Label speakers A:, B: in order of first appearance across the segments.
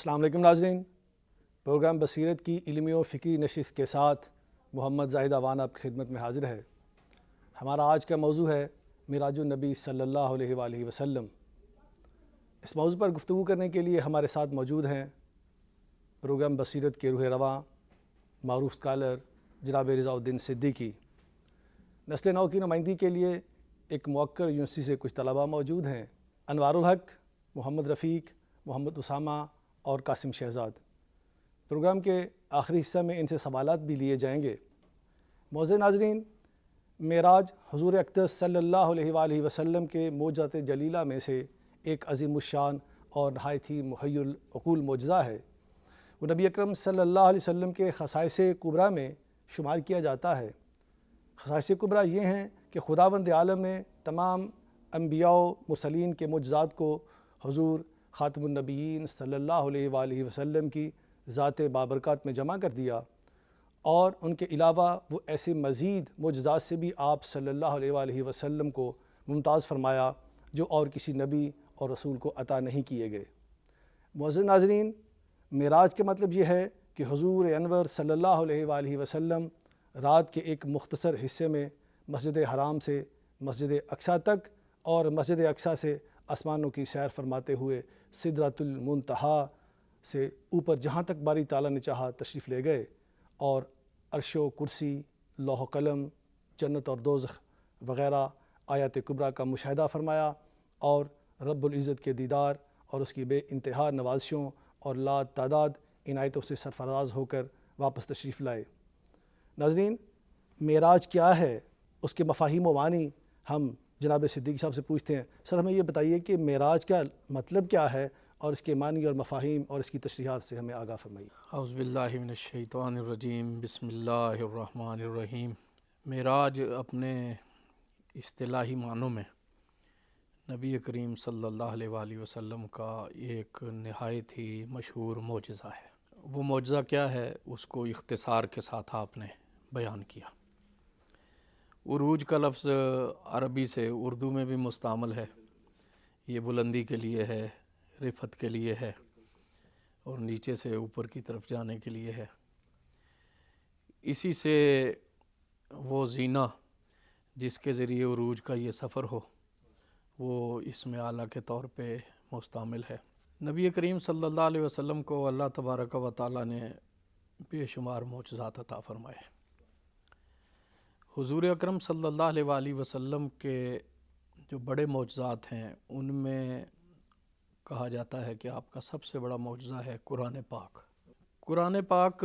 A: السلام علیکم ناظرین، پروگرام بصیرت کی علمی و فکری نشست کے ساتھ محمد زاہد اوان آپ کی خدمت میں حاضر ہے۔ ہمارا آج کا موضوع ہے معراج النبی صلی اللہ علیہ وآلہ وسلم۔ اس موضوع پر گفتگو کرنے کے لیے ہمارے ساتھ موجود ہیں پروگرام بصیرت کے روح رواں معروف اسکالر جناب رضا الدین صدیقی۔ نسل نو کی نمائندگی کے لیے ایک موقر یونیورسٹی سے کچھ طلباء موجود ہیں، انوار الحق، محمد رفیق، محمد اسامہ اور قاسم شہزاد۔ پروگرام کے آخری حصہ میں ان سے سوالات بھی لیے جائیں گے۔ معزز ناظرین، معراج حضور اقدس صلی اللہ علیہ وآلہ وسلم کے معجزات جلیلہ میں سے ایک عظیم الشان اور نہایت ہی محی العقول معجزہ ہے۔ وہ نبی اکرم صلی اللہ علیہ وسلم کے خصائص کبریٰ میں شمار کیا جاتا ہے۔ خصائص کبریٰ یہ ہیں کہ خداوند عالم نے تمام انبیاء و مرسلین کے معجزات کو حضور خاتم النبیین صلی اللہ علیہ وآلہ وسلم کی ذات بابرکات میں جمع کر دیا، اور ان کے علاوہ وہ ایسے مزید معجزات سے بھی آپ صلی اللہ علیہ وآلہ وسلم کو ممتاز فرمایا جو اور کسی نبی اور رسول کو عطا نہیں کیے گئے۔ معزز ناظرین، معراج کا مطلب یہ ہے کہ حضور انور صلی اللہ علیہ وآلہ وسلم رات کے ایک مختصر حصے میں مسجد حرام سے مسجد اقصیٰ تک اور مسجد اقصیٰ سے آسمانوں کی سیر فرماتے ہوئے سدرۃ المنتہا سے اوپر جہاں تک باری تعالیٰ نے چاہا تشریف لے گئے، اور عرش و کرسی، لوح و قلم، جنت اور دوزخ وغیرہ آیات کبریٰ کا مشاہدہ فرمایا، اور رب العزت کے دیدار اور اس کی بے انتہا نوازشوں اور لا تعداد عنایتوں سے سرفراز ہو کر واپس تشریف لائے۔ ناظرین، معراج کیا ہے، اس کے مفاہیم و معنی ہم جناب صدیقی صاحب سے پوچھتے ہیں۔ سر، ہمیں یہ بتائیے کہ معراج کا مطلب کیا ہے اور اس کے معنی اور مفاہیم اور اس کی تشریحات سے ہمیں آگاہ فرمائیے۔
B: اعوذ باللہ من الشیطان الرجیم، بسم اللہ الرحمن الرحیم۔ معراج اپنے اصطلاحی معنوں میں نبی کریم صلی اللہ علیہ وآلہ وسلم کا ایک نہایت ہی مشہور معجزہ ہے۔ وہ معجزہ کیا ہے، اس کو اختصار کے ساتھ آپ نے بیان کیا۔ عروج کا لفظ عربی سے اردو میں بھی مستعمل ہے۔ یہ بلندی کے لیے ہے، رفعت کے لیے ہے، اور نیچے سے اوپر کی طرف جانے کے لیے ہے۔ اسی سے وہ زینہ جس کے ذریعے عروج کا یہ سفر ہو، وہ اسم اعلیٰ کے طور پہ مستعمل ہے۔ نبی کریم صلی اللہ علیہ وسلم کو اللہ تبارک و تعالیٰ نے بے شمار معجزات عطا فرمائے۔ حضور اکرم صلی اللہ علیہ وآلہ وسلم کے جو بڑے معجزات ہیں، ان میں کہا جاتا ہے کہ آپ کا سب سے بڑا معجزہ ہے قرآن پاک۔ قرآن پاک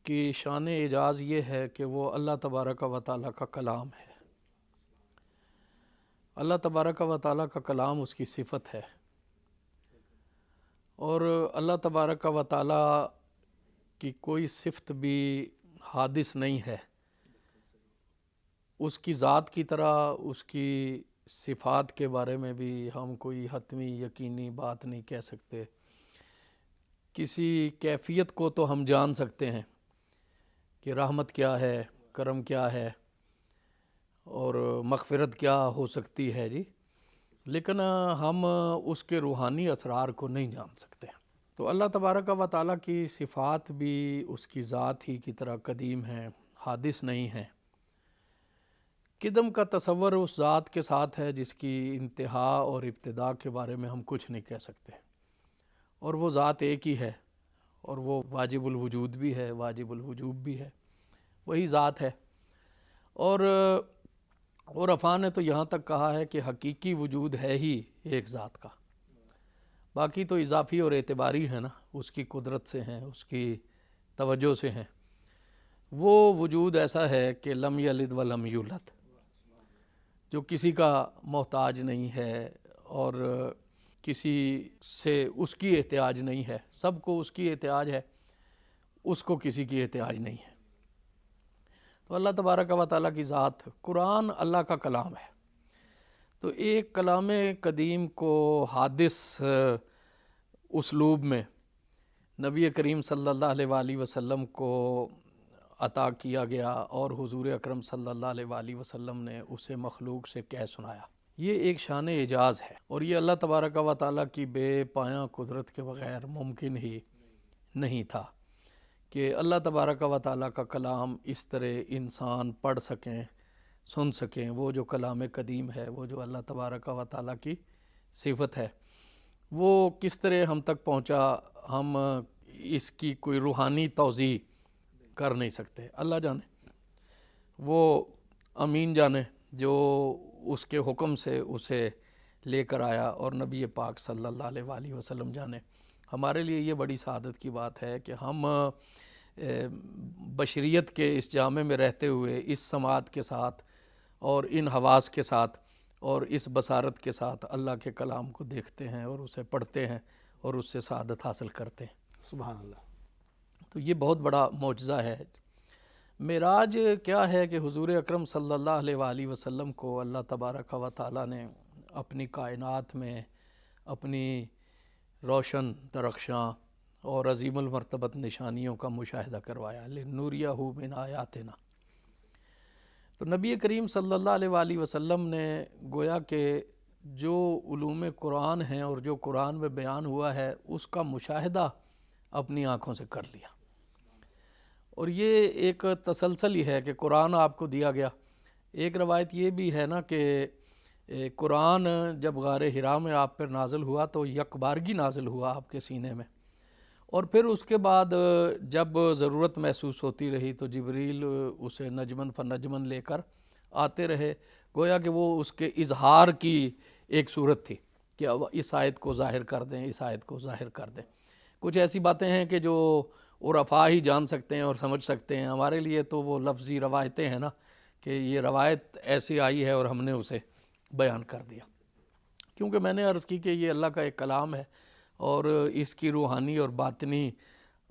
B: کی شان اعجاز یہ ہے کہ وہ اللہ تبارک و تعالیٰ کا کلام ہے۔ اللہ تبارک و تعالیٰ کا کلام اس کی صفت ہے، اور اللہ تبارک و تعالیٰ کی کوئی صفت بھی حادث نہیں ہے۔ اس کی ذات کی طرح اس کی صفات کے بارے میں بھی ہم کوئی حتمی یقینی بات نہیں کہہ سکتے۔ کسی کیفیت کو تو ہم جان سکتے ہیں کہ رحمت کیا ہے، کرم کیا ہے، اور مغفرت کیا ہو سکتی ہے جی، لیکن ہم اس کے روحانی اسرار کو نہیں جان سکتے۔ تو اللہ تبارک و تعالیٰ کی صفات بھی اس کی ذات ہی کی طرح قدیم ہیں، حادث نہیں ہیں۔ قدم کا تصور اس ذات کے ساتھ ہے جس کی انتہا اور ابتدا کے بارے میں ہم کچھ نہیں کہہ سکتے، اور وہ ذات ایک ہی ہے، اور وہ واجب الوجود بھی ہے، واجب الوجوب بھی ہے، وہی ذات ہے۔ اور عرفاء نے تو یہاں تک کہا ہے کہ حقیقی وجود ہے ہی ایک ذات کا، باقی تو اضافی اور اعتباری ہے نا، اس کی قدرت سے ہیں، اس کی توجہ سے ہیں۔ وہ وجود ایسا ہے کہ لم یلد ولم یولد، جو کسی کا محتاج نہیں ہے اور کسی سے اس کی احتیاج نہیں ہے، سب کو اس کی احتیاج ہے، اس کو کسی کی احتیاج نہیں ہے۔ تو اللہ تبارک و تعالیٰ کی ذات، قرآن اللہ کا کلام ہے۔ تو ایک کلام قدیم کو حادث اسلوب میں نبی کریم صلی اللہ علیہ وآلہ وسلم کو عطا کیا گیا، اور حضور اکرم صلی اللہ علیہ وآلہ وسلم نے اسے مخلوق سے کہہ سنایا۔ یہ ایک شان اعجاز ہے، اور یہ اللہ تبارک و تعالیٰ کی بے پایاں قدرت کے بغیر ممکن ہی نہیں تھا کہ اللہ تبارک و تعالیٰ کا کلام اس طرح انسان پڑھ سکیں، سن سکیں۔ وہ جو کلام قدیم ہے، وہ جو اللہ تبارک و تعالیٰ کی صفت ہے، وہ کس طرح ہم تک پہنچا، ہم اس کی کوئی روحانی توضیح کر نہیں سکتے۔ اللہ جانے، وہ امین جانے جو اس کے حکم سے اسے لے کر آیا، اور نبی پاک صلی اللہ علیہ وآلہ وسلم جانے۔ ہمارے لیے یہ بڑی سعادت کی بات ہے کہ ہم بشریت کے اس جامع میں رہتے ہوئے اس سماعت کے ساتھ اور ان حواس کے ساتھ اور اس بصارت کے ساتھ اللہ کے کلام کو دیکھتے ہیں اور اسے پڑھتے ہیں اور اس سے سعادت حاصل کرتے ہیں۔
A: سبحان اللہ۔
B: تو یہ بہت بڑا معجزہ ہے۔ معراج کیا ہے کہ حضور اکرم صلی اللہ علیہ وآلہ وسلم کو اللہ تبارک و تعالیٰ نے اپنی کائنات میں اپنی روشن درخشاں اور عظیم المرتبت نشانیوں کا مشاہدہ کروایا، لِنُرِيَهُ مِنْ آیاتنا۔ تو نبی کریم صلی اللہ علیہ وآلہ وسلم نے گویا کہ جو علوم قرآن ہیں اور جو قرآن میں بیان ہوا ہے اس کا مشاہدہ اپنی آنکھوں سے کر لیا، اور یہ ایک تسلسل ہی ہے کہ قرآن آپ کو دیا گیا۔ ایک روایت یہ بھی ہے نا کہ قرآن جب غار حرا میں آپ پر نازل ہوا تو یک بارگی نازل ہوا آپ کے سینے میں، اور پھر اس کے بعد جب ضرورت محسوس ہوتی رہی تو جبریل اسے نجمن فنجمن لے کر آتے رہے، گویا کہ وہ اس کے اظہار کی ایک صورت تھی کہ اب اس آیت کو ظاہر کر دیں، اس آیت کو ظاہر کر دیں۔ کچھ ایسی باتیں ہیں کہ جو عرفاء ہی جان سکتے ہیں اور سمجھ سکتے ہیں، ہمارے لیے تو وہ لفظی روایتیں ہیں نا کہ یہ روایت ایسی آئی ہے اور ہم نے اسے بیان کر دیا، کیونکہ میں نے عرض کی کہ یہ اللہ کا ایک کلام ہے، اور اس کی روحانی اور باطنی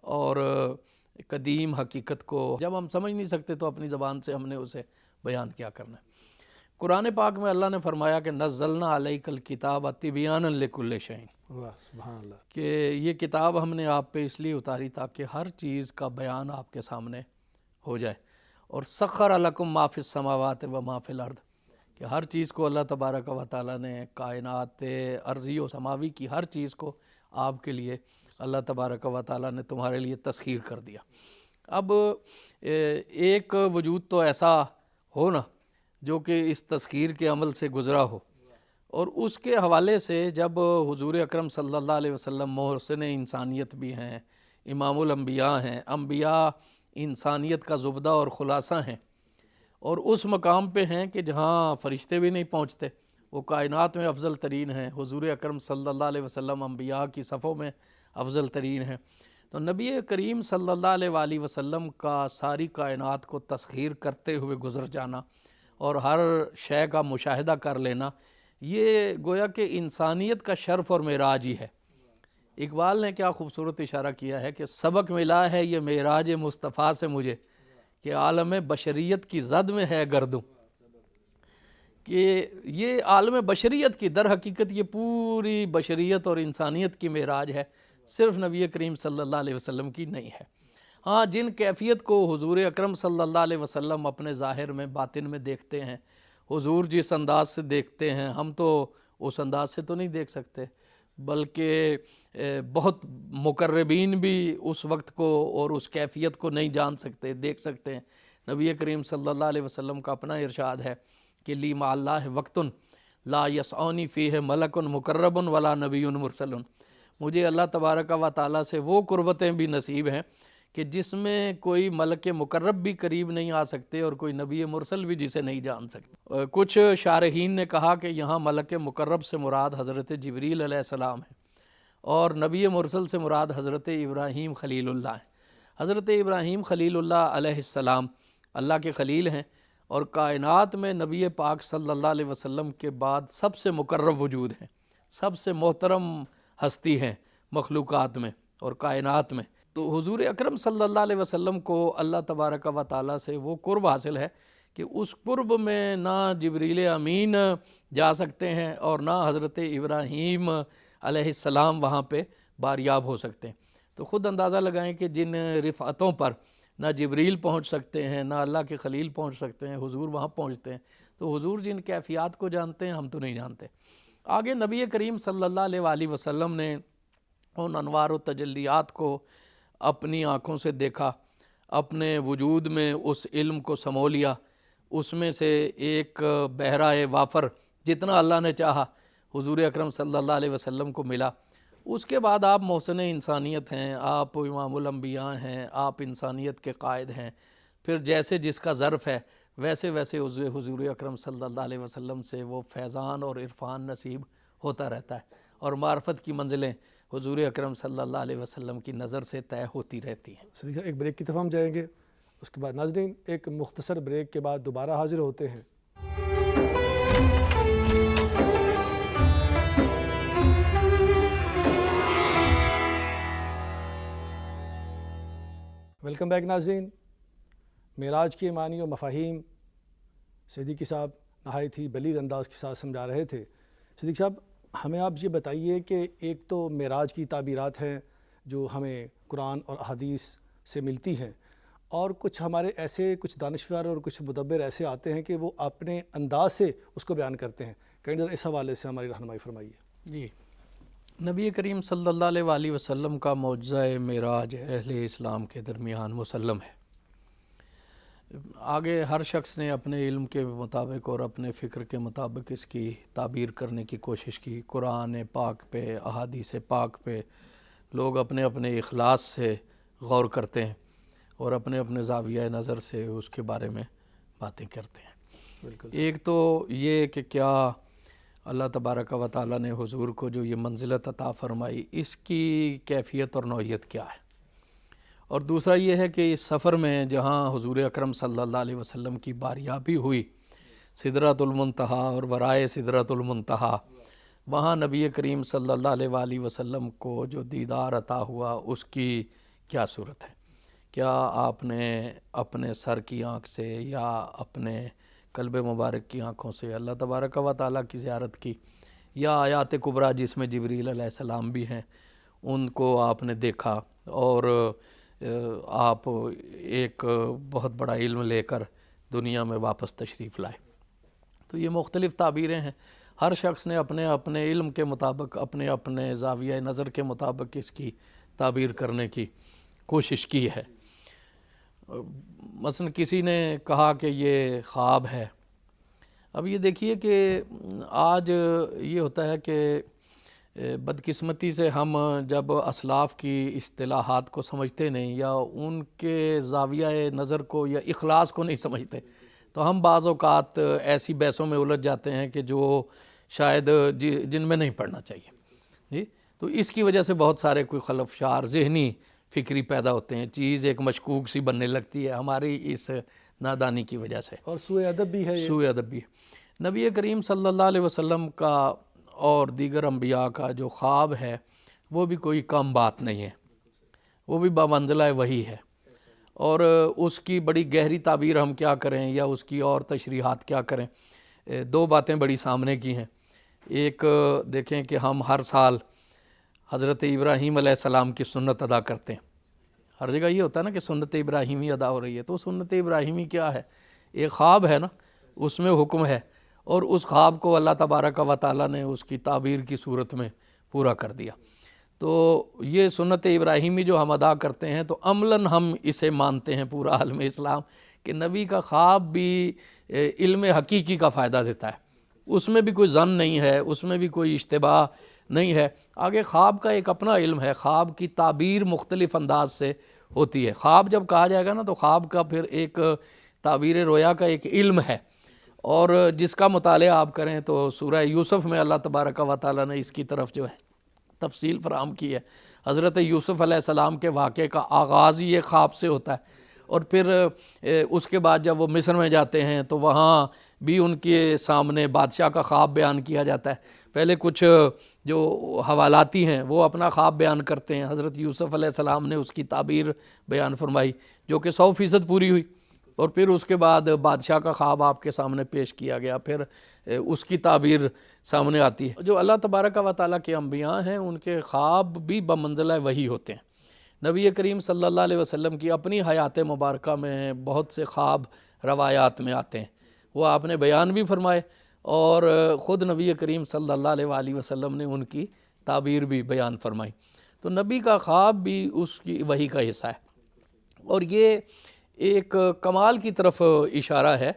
B: اور قدیم حقیقت کو جب ہم سمجھ نہیں سکتے تو اپنی زبان سے ہم نے اسے بیان کیا کرنا ہے۔ قرآن پاک میں اللہ نے فرمایا کہ نزلنا علیک الکتاب تبیانا لکل شیء،
A: واہ سبحان اللہ،
B: کہ یہ کتاب ہم نے آپ پہ اس لیے اتاری تاکہ ہر چیز کا بیان آپ کے سامنے ہو جائے، اور سخر لکم ما فی السماوات و ما فی الارض، کہ ہر چیز کو اللہ تبارک و تعالیٰ نے کائنات ارضی و سماوی کی ہر چیز کو آپ کے لیے اللہ تبارک و تعالیٰ نے تمہارے لیے تسخیر کر دیا۔ اب ایک وجود تو ایسا ہو نا جو کہ اس تسخیر کے عمل سے گزرا ہو، اور اس کے حوالے سے جب حضور اکرم صلی اللہ علیہ وسلم محسن انسانیت بھی ہیں، امام الانبیاء ہیں، انبیاء انسانیت کا زبدہ اور خلاصہ ہیں، اور اس مقام پہ ہیں کہ جہاں فرشتے بھی نہیں پہنچتے، وہ کائنات میں افضل ترین ہیں، حضور اکرم صلی اللہ علیہ وسلم انبیاء کی صفوں میں افضل ترین ہیں، تو نبی کریم صلی اللہ علیہ وآلہ وسلم کا ساری کائنات کو تسخیر کرتے ہوئے گزر جانا اور ہر شے کا مشاہدہ کر لینا، یہ گویا کہ انسانیت کا شرف اور معراج ہی ہے۔ اقبال نے کیا خوبصورت اشارہ کیا ہے کہ سبق ملا ہے یہ معراج مصطفیٰ سے مجھے، کہ عالم بشریت کی زد میں ہے گردوں، کہ یہ عالم بشریت کی در حقیقت یہ پوری بشریت اور انسانیت کی معراج ہے، صرف نبی کریم صلی اللہ علیہ وسلم کی نہیں ہے۔ ہاں، جن کیفیت کو حضور اکرم صلی اللہ علیہ وسلم اپنے ظاہر میں باطن میں دیکھتے ہیں، حضور جس انداز سے دیکھتے ہیں ہم تو اس انداز سے تو نہیں دیکھ سکتے، بلکہ بہت مقربین بھی اس وقت کو اور اس کیفیت کو نہیں جان سکتے، دیکھ سکتے ہیں۔ نبی کریم صلی اللہ علیہ وسلم کا اپنا ارشاد ہے کہ لی مع اللہ وقت لا یسعنی فیہ ملک مقرب ولا نبی مرسل، مجھے اللہ تبارک و تعالیٰ سے وہ قربتیں بھی نصیب ہیں کہ جس میں کوئی ملک مقرب بھی قریب نہیں آ سکتے اور کوئی نبی مرسل بھی جسے نہیں جان سکتے۔ کچھ شارحین نے کہا کہ یہاں ملک مقرب سے مراد حضرت جبریل علیہ السلام ہے، اور نبی مرسل سے مراد حضرت ابراہیم خلیل اللہ ہے۔ حضرت ابراہیم خلیل اللہ علیہ السلام اللہ کے خلیل ہیں، اور کائنات میں نبی پاک صلی اللہ علیہ وسلم کے بعد سب سے مقرب وجود ہیں، سب سے محترم ہستی ہیں مخلوقات میں اور کائنات میں۔ تو حضور اکرم صلی اللہ علیہ وسلم کو اللہ تبارک و تعالیٰ سے وہ قرب حاصل ہے کہ اس قرب میں نہ جبریل امین جا سکتے ہیں اور نہ حضرت ابراہیم علیہ السلام وہاں پہ باریاب ہو سکتے ہیں۔ تو خود اندازہ لگائیں کہ جن رفعتوں پر نہ جبریل پہنچ سکتے ہیں، نہ اللہ کے خلیل پہنچ سکتے ہیں، حضور وہاں پہنچتے ہیں۔ تو حضور جن کیفیات کو جانتے ہیں ہم تو نہیں جانتے۔ آگے نبی کریم صلی اللہ علیہ وآلہ وسلم نے ان انوار و تجلیات کو اپنی آنکھوں سے دیکھا، اپنے وجود میں اس علم کو سمو لیا۔ اس میں سے ایک بحرہ وافر جتنا اللہ نے چاہا حضور اکرم صلی اللہ علیہ وسلم کو ملا۔ اس کے بعد آپ محسن انسانیت ہیں، آپ امام الانبیاء ہیں، آپ انسانیت کے قائد ہیں۔ پھر جیسے جس کا ظرف ہے ویسے ویسے حضور اکرم صلی اللہ علیہ وسلم سے وہ فیضان اور عرفان نصیب ہوتا رہتا ہے، اور معرفت کی منزلیں حضور اکرم صلی اللہ علیہ وسلم کی نظر سے طے ہوتی رہتی ہیں۔
A: صدیق صاحب ایک بریک کی طرف ہم جائیں گے، اس کے بعد ناظرین ایک مختصر بریک کے بعد دوبارہ حاضر ہوتے ہیں۔ ویلکم بیک ناظرین۔ معراج کے معنی و مفاہیم صدیقی صاحب نہایت ہی بلیغ انداز کے ساتھ سمجھا رہے تھے۔ صدیق صاحب ہمیں آپ یہ بتائیے کہ ایک تو معراج کی تعبیرات ہیں جو ہمیں قرآن اور احادیث سے ملتی ہیں، اور کچھ ہمارے ایسے کچھ دانشور اور کچھ مدبر ایسے آتے ہیں کہ وہ اپنے انداز سے اس کو بیان کرتے ہیں۔ کہیں ذرا اس حوالے سے ہماری رہنمائی فرمائیے۔
B: جی، نبی کریم صلی اللہ علیہ وآلہ وسلم کا معجزہ معراج اہل اسلام کے درمیان مسلم ہے۔ آگے ہر شخص نے اپنے علم کے مطابق اور اپنے فکر کے مطابق اس کی تعبیر کرنے کی کوشش کی۔ قرآن پاک پہ، احادیث پاک پہ لوگ اپنے اپنے اخلاص سے غور کرتے ہیں اور اپنے اپنے زاویہ نظر سے اس کے بارے میں باتیں کرتے ہیں۔
A: بالکل
B: ایک تو یہ کہ کیا اللہ تبارک و تعالیٰ نے حضور کو جو یہ منزلت عطا فرمائی اس کی کیفیت اور نوعیت کیا ہے، اور دوسرا یہ ہے کہ اس سفر میں جہاں حضور اکرم صلی اللہ علیہ وسلم کی باریابی ہوئی سدرۃ المنتہا اور ورائے سدرۃ المنتہا، وہاں نبی کریم صلی اللہ علیہ وآلہ وسلم کو جو دیدار عطا ہوا اس کی کیا صورت ہے؟ کیا آپ نے اپنے سر کی آنکھ سے یا اپنے قلب مبارک کی آنکھوں سے اللہ تبارک و تعالیٰ کی زیارت کی، یا آیات کبریٰ جس میں جبریل علیہ السلام بھی ہیں ان کو آپ نے دیکھا، اور آپ ایک بہت بڑا علم لے کر دنیا میں واپس تشریف لائے؟ تو یہ مختلف تعبیریں ہیں، ہر شخص نے اپنے اپنے علم کے مطابق، اپنے اپنے زاویہ نظر کے مطابق اس کی تعبیر کرنے کی کوشش کی ہے۔ مثلا کسی نے کہا کہ یہ خواب ہے۔ اب یہ دیکھیے کہ آج یہ ہوتا ہے کہ بدقسمتی سے ہم جب اسلاف کی اصطلاحات کو سمجھتے نہیں یا ان کے زاویہ نظر کو یا اخلاص کو نہیں سمجھتے، تو ہم بعض اوقات ایسی بحثوں میں الجھ جاتے ہیں کہ جو شاید جن میں نہیں پڑھنا چاہیے۔ جی، تو اس کی وجہ سے بہت سارے کوئی خلفشار ذہنی فکری پیدا ہوتے ہیں، چیز ایک مشکوک سی بننے لگتی ہے ہماری اس نادانی کی وجہ سے،
A: اور سوء ادب بھی ہے۔
B: سوء ادب بھی ہے۔ نبی کریم صلی اللہ علیہ وسلم کا اور دیگر انبیاء کا جو خواب ہے وہ بھی کوئی کم بات نہیں ہے، وہ بھی بمنزلہ وحی ہے، اور اس کی بڑی گہری تعبیر ہم کیا کریں یا اس کی اور تشریحات کیا کریں؟ دو باتیں بڑی سامنے کی ہیں۔ ایک دیکھیں کہ ہم ہر سال حضرت ابراہیم علیہ السلام کی سنت ادا کرتے ہیں، ہر جگہ یہ ہوتا ہے نا کہ سنت ابراہیمی ادا ہو رہی ہے، تو سنت ابراہیمی کیا ہے؟ ایک خواب ہے نا، اس میں حکم ہے، اور اس خواب کو اللہ تبارک و تعالیٰ نے اس کی تعبیر کی صورت میں پورا کر دیا۔ تو یہ سنت ابراہیمی جو ہم ادا کرتے ہیں تو عملاً ہم اسے مانتے ہیں پورا عالم اسلام کہ نبی کا خواب بھی علم حقیقی کا فائدہ دیتا ہے، اس میں بھی کوئی ظن نہیں ہے، اس میں بھی کوئی اشتباہ نہیں ہے۔ آگے خواب کا ایک اپنا علم ہے، خواب کی تعبیر مختلف انداز سے ہوتی ہے۔ خواب جب کہا جائے گا نا تو خواب کا پھر ایک تعبیر رویا کا ایک علم ہے، اور جس کا مطالعہ آپ کریں تو سورہ یوسف میں اللہ تبارک و تعالیٰ نے اس کی طرف جو ہے تفصیل فراہم کی ہے۔ حضرت یوسف علیہ السلام کے واقعے کا آغاز ہی ایک خواب سے ہوتا ہے، اور پھر اس کے بعد جب وہ مصر میں جاتے ہیں تو وہاں بھی ان کے سامنے بادشاہ کا خواب بیان کیا جاتا ہے۔ پہلے کچھ جو حوالاتی ہیں وہ اپنا خواب بیان کرتے ہیں، حضرت یوسف علیہ السلام نے اس کی تعبیر بیان فرمائی جو کہ 100% پوری ہوئی، اور پھر اس کے بعد بادشاہ کا خواب آپ کے سامنے پیش کیا گیا، پھر اس کی تعبیر سامنے آتی ہے۔ جو اللہ تبارک و تعالیٰ کے انبیاء ہیں ان کے خواب بھی بمنزلہ وحی ہوتے ہیں۔ نبی کریم صلی اللہ علیہ وسلم کی اپنی حیات مبارکہ میں بہت سے خواب روایات میں آتے ہیں، وہ آپ نے بیان بھی فرمائے، اور خود نبی کریم صلی اللہ علیہ وآلہ وسلم نے ان کی تعبیر بھی بیان فرمائی۔ تو نبی کا خواب بھی اس کی وحی کا حصہ ہے، اور یہ ایک کمال کی طرف اشارہ ہے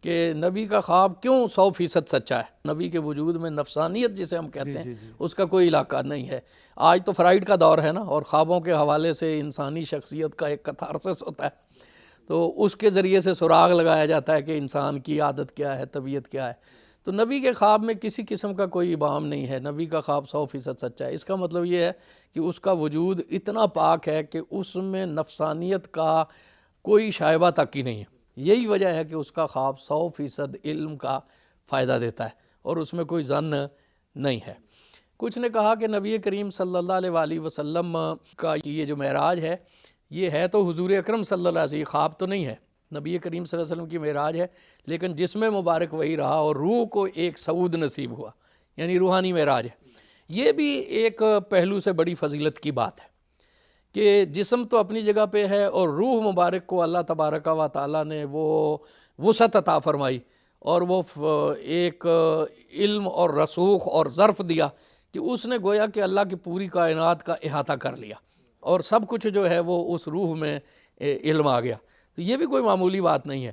B: کہ نبی کا خواب کیوں 100% سچا ہے۔ نبی کے وجود میں نفسانیت جسے ہم کہتے ہیں اس کا کوئی علاقہ نہیں ہے۔ آج تو فرائڈ کا دور ہے نا، اور خوابوں کے حوالے سے انسانی شخصیت کا ایک کتھارسس ہوتا ہے، تو اس کے ذریعے سے سراغ لگایا جاتا ہے کہ انسان کی عادت کیا ہے، طبیعت کیا ہے۔ تو نبی کے خواب میں کسی قسم کا کوئی ابہام نہیں ہے، نبی کا خواب 100% سچا ہے۔ اس کا مطلب یہ ہے کہ اس کا وجود اتنا پاک ہے کہ اس میں نفسانیت کا کوئی شائبہ تک ہی نہیں ہے۔ یہی وجہ ہے کہ اس کا خواب 100% علم کا فائدہ دیتا ہے، اور اس میں کوئی ظن نہیں ہے۔ کچھ نے کہا کہ نبی کریم صلی اللہ علیہ وآلہ وسلم کا یہ جو معراج ہے، یہ ہے تو حضور اکرم صلی اللہ علیہ وسلم، خواب تو نہیں ہے، نبی کریم صلی اللہ علیہ وسلم کی معراج ہے، لیکن جسم مبارک وہی رہا اور روح کو ایک صعود نصیب ہوا، یعنی روحانی معراج ہے۔ یہ بھی ایک پہلو سے بڑی فضیلت کی بات ہے کہ جسم تو اپنی جگہ پہ ہے، اور روح مبارک کو اللہ تبارک و تعالیٰ نے وہ وسعت عطا فرمائی، اور وہ ایک علم اور رسوخ اور ظرف دیا کہ اس نے گویا کہ اللہ کی پوری کائنات کا احاطہ کر لیا، اور سب کچھ جو ہے وہ اس روح میں علم آ گیا۔ تو یہ بھی کوئی معمولی بات نہیں ہے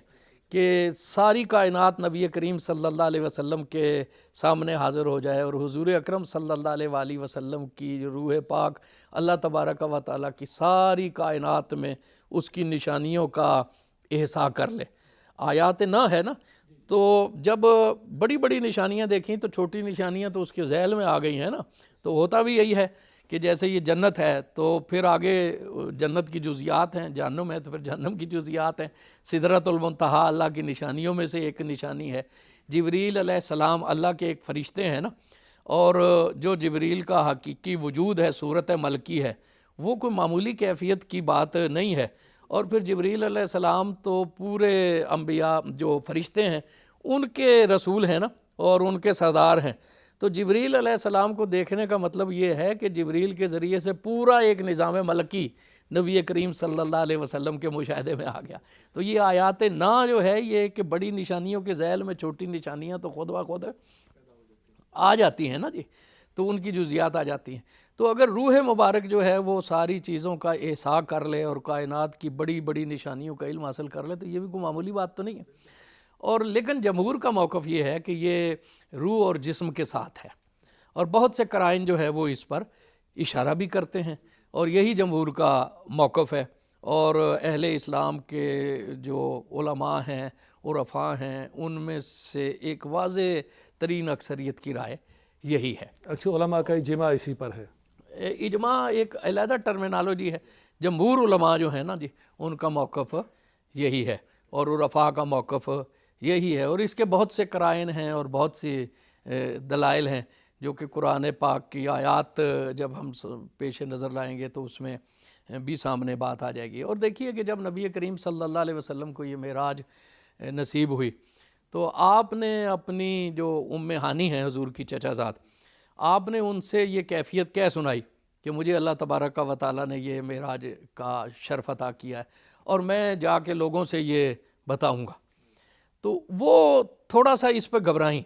B: کہ ساری کائنات نبی کریم صلی اللہ علیہ وسلم کے سامنے حاضر ہو جائے، اور حضور اکرم صلی اللہ علیہ وآلہ وسلم کی روح پاک اللہ تبارک و تعالیٰ کی ساری کائنات میں اس کی نشانیوں کا احساس کر لے۔ آیات نہ ہے نا، تو جب بڑی بڑی نشانیاں دیکھیں تو چھوٹی نشانیاں تو اس کے ذیل میں آ گئی ہیں نا۔ تو ہوتا بھی یہی ہے کہ جیسے یہ جنت ہے تو پھر آگے جنت کی جزیات ہیں، جہنم ہے تو پھر جہنم کی جزیات ہیں۔ سدرۃ المنتہا اللہ کی نشانیوں میں سے ایک نشانی ہے۔ جبریل علیہ السلام اللہ کے ایک فرشتے ہیں نا، اور جو جبریل کا حقیقی وجود ہے، صورت ملکی ہے، وہ کوئی معمولی کیفیت کی بات نہیں ہے۔ اور پھر جبریل علیہ السلام تو پورے انبیاء جو فرشتے ہیں ان کے رسول ہیں نا، اور ان کے سردار ہیں۔ تو جبریل علیہ السلام کو دیکھنے کا مطلب یہ ہے کہ جبریل کے ذریعے سے پورا ایک نظام ملکی نبی کریم صلی اللہ علیہ وسلم کے مشاہدے میں آ گیا۔ تو یہ آیات نا جو ہے یہ کہ بڑی نشانیوں کے ذیل میں چھوٹی نشانیاں تو خود بخود آ جاتی ہیں نا جی، تو ان کی جزیات آ جاتی ہیں۔ تو اگر روح مبارک جو ہے وہ ساری چیزوں کا احساس کر لے اور کائنات کی بڑی بڑی نشانیوں کا علم حاصل کر لے تو یہ بھی کوئی معمولی بات تو نہیں ہے۔ اور لیکن جمہور کا موقف یہ ہے کہ یہ روح اور جسم کے ساتھ ہے، اور بہت سے قرائن جو ہے وہ اس پر اشارہ بھی کرتے ہیں، اور یہی جمہور کا موقف ہے۔ اور اہل اسلام کے جو علماء ہیں، عرفاء ہیں، ان میں سے ایک واضح ترین اکثریت کی رائے یہی ہے۔
A: اکثر علماء کا اجماع اسی پر ہے۔
B: اجماع ایک علیحدہ ٹرمینالوجی ہے۔ جمہور علماء جو ہیں نا جی، ان کا موقف یہی ہے، اور عرفاء کا موقف یہی ہے۔ اور اس کے بہت سے قرائن ہیں اور بہت سی دلائل ہیں جو کہ قرآن پاک کی آیات جب ہم پیش نظر لائیں گے تو اس میں بھی سامنے بات آ جائے گی۔ اور دیکھیے کہ جب نبی کریم صلی اللہ علیہ وسلم کو یہ معراج نصیب ہوئی تو آپ نے اپنی جو ام ہانی ہیں حضور کی چچا زاد، آپ نے ان سے یہ کیفیت کہہ سنائی کہ مجھے اللہ تبارک و تعالیٰ نے یہ معراج کا شرف عطا کیا ہے، اور میں جا کے لوگوں سے یہ بتاؤں گا۔ تو وہ تھوڑا سا اس پہ گھبرائیں،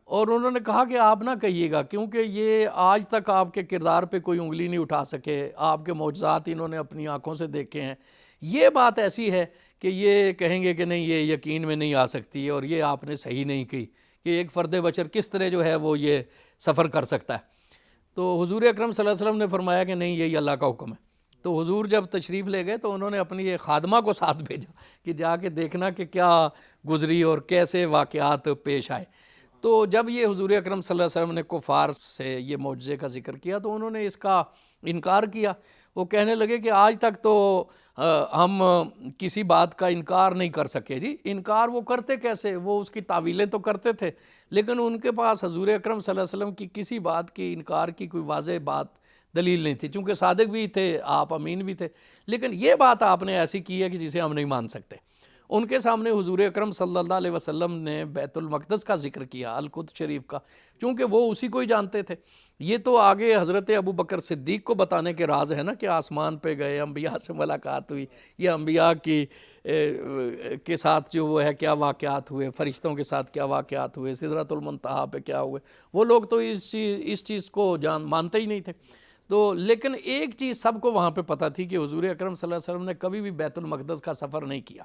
B: اور انہوں نے کہا کہ آپ نہ کہیے گا، کیونکہ یہ آج تک آپ کے کردار پہ کوئی انگلی نہیں اٹھا سکے، آپ کے معجزات انہوں نے اپنی آنکھوں سے دیکھے ہیں۔ یہ بات ایسی ہے کہ یہ کہیں گے کہ نہیں یہ یقین میں نہیں آ سکتی، اور یہ آپ نے صحیح نہیں کی کہ ایک فرد بشر کس طرح جو ہے وہ یہ سفر کر سکتا ہے۔ تو حضور اکرم صلی اللہ علیہ وسلم نے فرمایا کہ نہیں، یہی اللہ کا حکم ہے۔ تو حضور جب تشریف لے گئے تو انہوں نے اپنی ایک خادمہ کو ساتھ بھیجا کہ جا کے دیکھنا کہ کیا گزری اور کیسے واقعات پیش آئے۔ تو جب یہ حضور اکرم صلی اللہ علیہ وسلم نے کفار سے یہ معجزے کا ذکر کیا تو انہوں نے اس کا انکار کیا۔ وہ کہنے لگے کہ آج تک تو ہم کسی بات کا انکار نہیں کر سکے۔ جی انکار وہ کرتے کیسے؟ وہ اس کی تعویلیں تو کرتے تھے، لیکن ان کے پاس حضور اکرم صلی اللہ علیہ وسلم کی کسی بات کی انکار کی کوئی واضح بات دلیل نہیں تھی، چونکہ صادق بھی تھے، آپ امین بھی تھے، لیکن یہ بات آپ نے ایسی کی ہے کہ جسے ہم نہیں مان سکتے۔ ان کے سامنے حضور اکرم صلی اللہ علیہ وسلم نے بیت المقدس کا ذکر کیا، القدس شریف کا، چونکہ وہ اسی کو ہی جانتے تھے۔ یہ تو آگے حضرت ابو بکر صدیق کو بتانے کے راز ہے نا کہ آسمان پہ گئے، انبیاء سے ملاقات ہوئی، یہ انبیاء کے ساتھ جو وہ ہے کیا واقعات ہوئے، فرشتوں کے ساتھ کیا واقعات ہوئے، سدرۃ المنتہا پہ کیا ہوئے، وہ لوگ تو اس چیز کو مانتے ہی نہیں تھے۔ تو لیکن ایک چیز سب کو وہاں پہ پتہ تھی کہ حضور اکرم صلی اللہ علیہ وسلم نے کبھی بھی بیت المقدس کا سفر نہیں کیا۔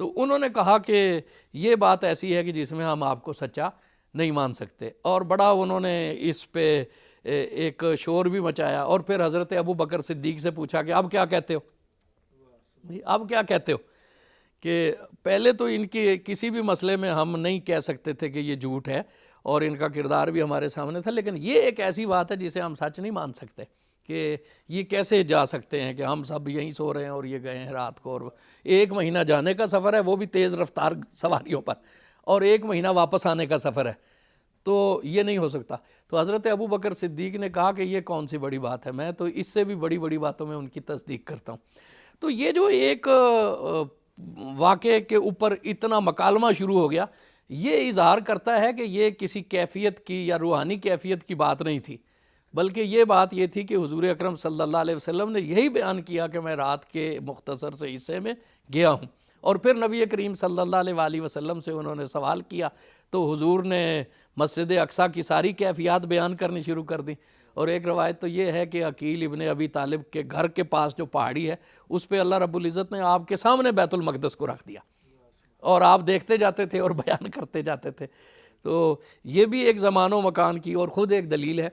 B: تو انہوں نے کہا کہ یہ بات ایسی ہے کہ جس میں ہم آپ کو سچا نہیں مان سکتے، اور بڑا انہوں نے اس پہ ایک شور بھی مچایا، اور پھر حضرت ابو بکر صدیق سے پوچھا کہ اب کیا کہتے ہو، اب کیا کہتے ہو؟ کہ پہلے تو ان کی کسی بھی مسئلے میں ہم نہیں کہہ سکتے تھے کہ یہ جھوٹ ہے، اور ان کا کردار بھی ہمارے سامنے تھا، لیکن یہ ایک ایسی بات ہے جسے ہم سچ نہیں مان سکتے کہ یہ کیسے جا سکتے ہیں کہ ہم سب یہیں سو رہے ہیں اور یہ گئے ہیں رات کو، اور 1 مہینہ جانے کا سفر ہے وہ بھی تیز رفتار سواریوں پر، اور 1 مہینہ واپس آنے کا سفر ہے، تو یہ نہیں ہو سکتا۔ تو حضرت ابو بکر صدیق نے کہا کہ یہ کون سی بڑی بات ہے، میں تو اس سے بھی بڑی بڑی باتوں میں ان کی تصدیق کرتا ہوں۔ تو یہ جو ایک واقعے کے اوپر اتنا مکالمہ شروع ہو گیا، یہ اظہار کرتا ہے کہ یہ کسی کیفیت کی یا روحانی کیفیت کی بات نہیں تھی، بلکہ یہ بات یہ تھی کہ حضور اکرم صلی اللہ علیہ وسلم نے یہی بیان کیا کہ میں رات کے مختصر سے حصے میں گیا ہوں، اور پھر نبی کریم صلی اللہ علیہ وآلہ وسلم سے انہوں نے سوال کیا تو حضور نے مسجد اقصیٰ کی ساری کیفیات بیان کرنی شروع کر دیں۔ اور ایک روایت تو یہ ہے کہ عقیل ابن ابی طالب کے گھر کے پاس جو پہاڑی ہے اس پہ اللہ رب العزت نے آپ کے سامنے بیت المقدس کو رکھ دیا، اور آپ دیکھتے جاتے تھے اور بیان کرتے جاتے تھے۔ تو یہ بھی ایک زمان و مکان کی اور خود ایک دلیل ہے۔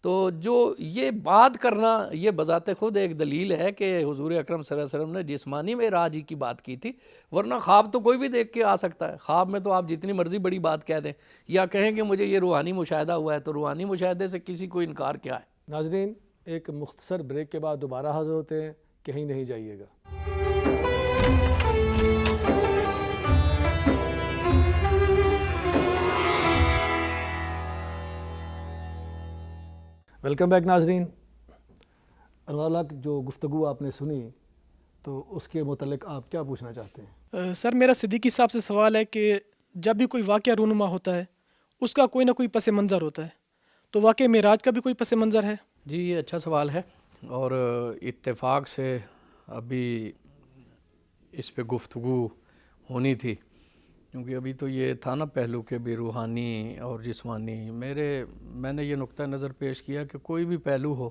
B: تو جو یہ بات کرنا یہ بذات خود ایک دلیل ہے کہ حضور اکرم صلی اللہ علیہ وسلم نے جسمانی معراج کی بات کی تھی، ورنہ خواب تو کوئی بھی دیکھ کے آ سکتا ہے۔ خواب میں تو آپ جتنی مرضی بڑی بات کہہ دیں یا کہیں کہ مجھے یہ روحانی مشاہدہ ہوا ہے، تو روحانی مشاہدے سے کسی کو انکار کیا ہے۔
A: ناظرین، ایک مختصر بریک کے بعد دوبارہ حاضر ہوتے ہیں، کہیں نہیں جائیے گا۔ ویلکم بیک ناظرین۔ انوار اللہ، جو گفتگو آپ نے سنی تو اس کے متعلق آپ کیا پوچھنا چاہتے ہیں؟
C: سر، میرا صدیقی صاحب سے سوال ہے کہ جب بھی کوئی واقعہ رونما ہوتا ہے اس کا کوئی نہ کوئی پس منظر ہوتا ہے، تو واقعہ معراج کا بھی کوئی پس منظر ہے؟
B: جی، یہ اچھا سوال ہے، اور اتفاق سے ابھی اس پہ گفتگو ہونی تھی، کیونکہ ابھی تو یہ تھا نا پہلو کہ بھی روحانی اور جسمانی۔ میں نے یہ نقطہ نظر پیش کیا کہ کوئی بھی پہلو ہو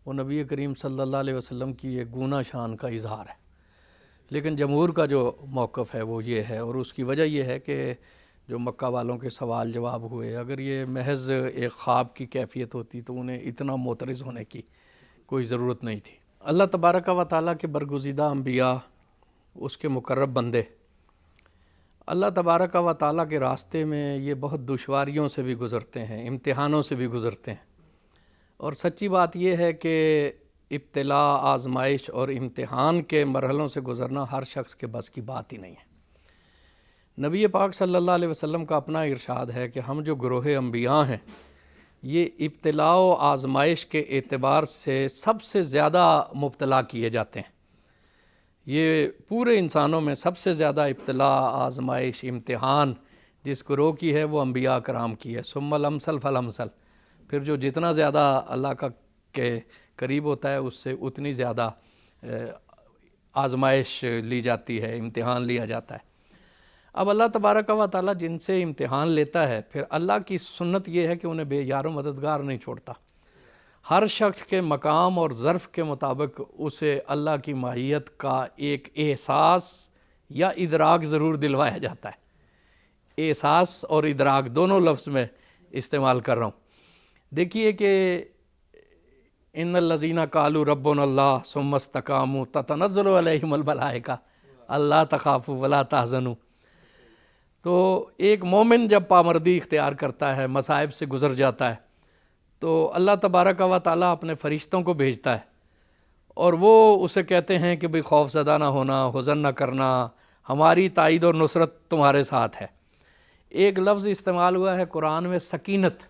B: وہ نبی کریم صلی اللہ علیہ وسلم کی ایک گونہ شان کا اظہار ہے، لیکن جمہور کا جو موقف ہے وہ یہ ہے، اور اس کی وجہ یہ ہے کہ جو مکہ والوں کے سوال جواب ہوئے، اگر یہ محض ایک خواب کی کیفیت ہوتی تو انہیں اتنا معترض ہونے کی کوئی ضرورت نہیں تھی۔ اللہ تبارک و تعالیٰ کے برگزیدہ انبیاء، اس کے مقرب بندے، اللہ تبارک و تعالیٰ کے راستے میں یہ بہت دشواریوں سے بھی گزرتے ہیں، امتحانوں سے بھی گزرتے ہیں، اور سچی بات یہ ہے کہ ابتلاء، آزمائش اور امتحان کے مرحلوں سے گزرنا ہر شخص کے بس کی بات ہی نہیں ہے۔ نبی پاک صلی اللہ علیہ وسلم کا اپنا ارشاد ہے کہ ہم جو گروہ انبیاء ہیں یہ ابتلاء و آزمائش کے اعتبار سے سب سے زیادہ مبتلا کیے جاتے ہیں۔ یہ پورے انسانوں میں سب سے زیادہ ابتلاء، آزمائش، امتحان جس گروہ کی ہے وہ انبیاء کرام کی ہے، ثم الامثل فالامثل۔ پھر جو جتنا زیادہ اللہ کے قریب ہوتا ہے اس سے اتنی زیادہ آزمائش لی جاتی ہے، امتحان لیا جاتا ہے۔ اب اللہ تبارک و تعالیٰ جن سے امتحان لیتا ہے، پھر اللہ کی سنت یہ ہے کہ انہیں بے یار و مددگار نہیں چھوڑتا۔ ہر شخص کے مقام اور ظرف کے مطابق اسے اللہ کی ماہیت کا ایک احساس یا ادراک ضرور دلوایا جاتا ہے۔ احساس اور ادراک دونوں لفظ میں استعمال کر رہا ہوں۔ دیکھیے کہ ان الذین قالوا ربنا اللہ ثم استقاموا تتنزل علیہم الملائکہ الا تخافوا ولا تحزنوا۔ تو ایک مومن جب پامردی اختیار کرتا ہے، مصائب سے گزر جاتا ہے، تو اللہ تبارک و تعالیٰ اپنے فرشتوں کو بھیجتا ہے، اور وہ اسے کہتے ہیں کہ بھئی خوف زدہ نہ ہونا، حزن نہ کرنا، ہماری تائید اور نصرت تمہارے ساتھ ہے۔ ایک لفظ استعمال ہوا ہے قرآن میں، سکینت۔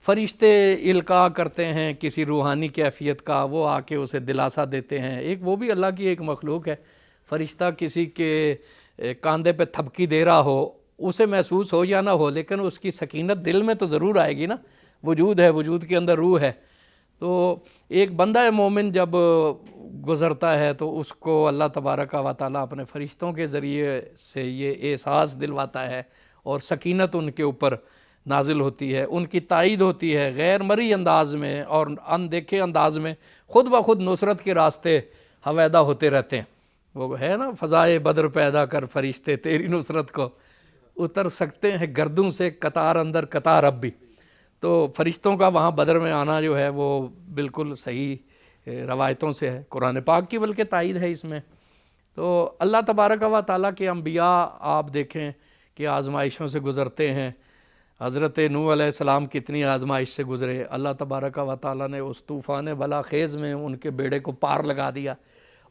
B: فرشتے القاء کرتے ہیں کسی روحانی کیفیت کا، وہ آ کے اسے دلاسا دیتے ہیں۔ ایک وہ بھی اللہ کی ایک مخلوق ہے۔ فرشتہ کسی کے کاندھے پہ تھپکی دے رہا ہو، اسے محسوس ہو یا نہ ہو، لیکن اس کی سکینت دل میں تو ضرور آئے گی نا، وجود ہے، وجود کے اندر روح ہے۔ تو ایک بندہ مومن جب گزرتا ہے تو اس کو اللہ تبارک و تعالیٰ اپنے فرشتوں کے ذریعے سے یہ احساس دلواتا ہے، اور سکینت ان کے اوپر نازل ہوتی ہے، ان کی تائید ہوتی ہے، غیر مرئی انداز میں اور اندیکھے انداز میں خود بخود نصرت کے راستے ہویدا ہوتے رہتے ہیں۔ وہ ہے نا، فضائے بدر پیدا کر فرشتے تیری نصرت کو اتر سکتے ہیں گردوں سے قطار اندر قطار اب بھی۔ تو فرشتوں کا وہاں بدر میں آنا جو ہے وہ بالکل صحیح روایتوں سے ہے، قرآن پاک کی بلکہ تائید ہے اس میں۔ تو اللہ تبارک و تعالیٰ کے انبیاء آپ دیکھیں کہ آزمائشوں سے گزرتے ہیں۔ حضرت نوح علیہ السلام کتنی آزمائش سے گزرے، اللہ تبارک و تعالیٰ نے اس طوفان بلاخیز میں ان کے بیڑے کو پار لگا دیا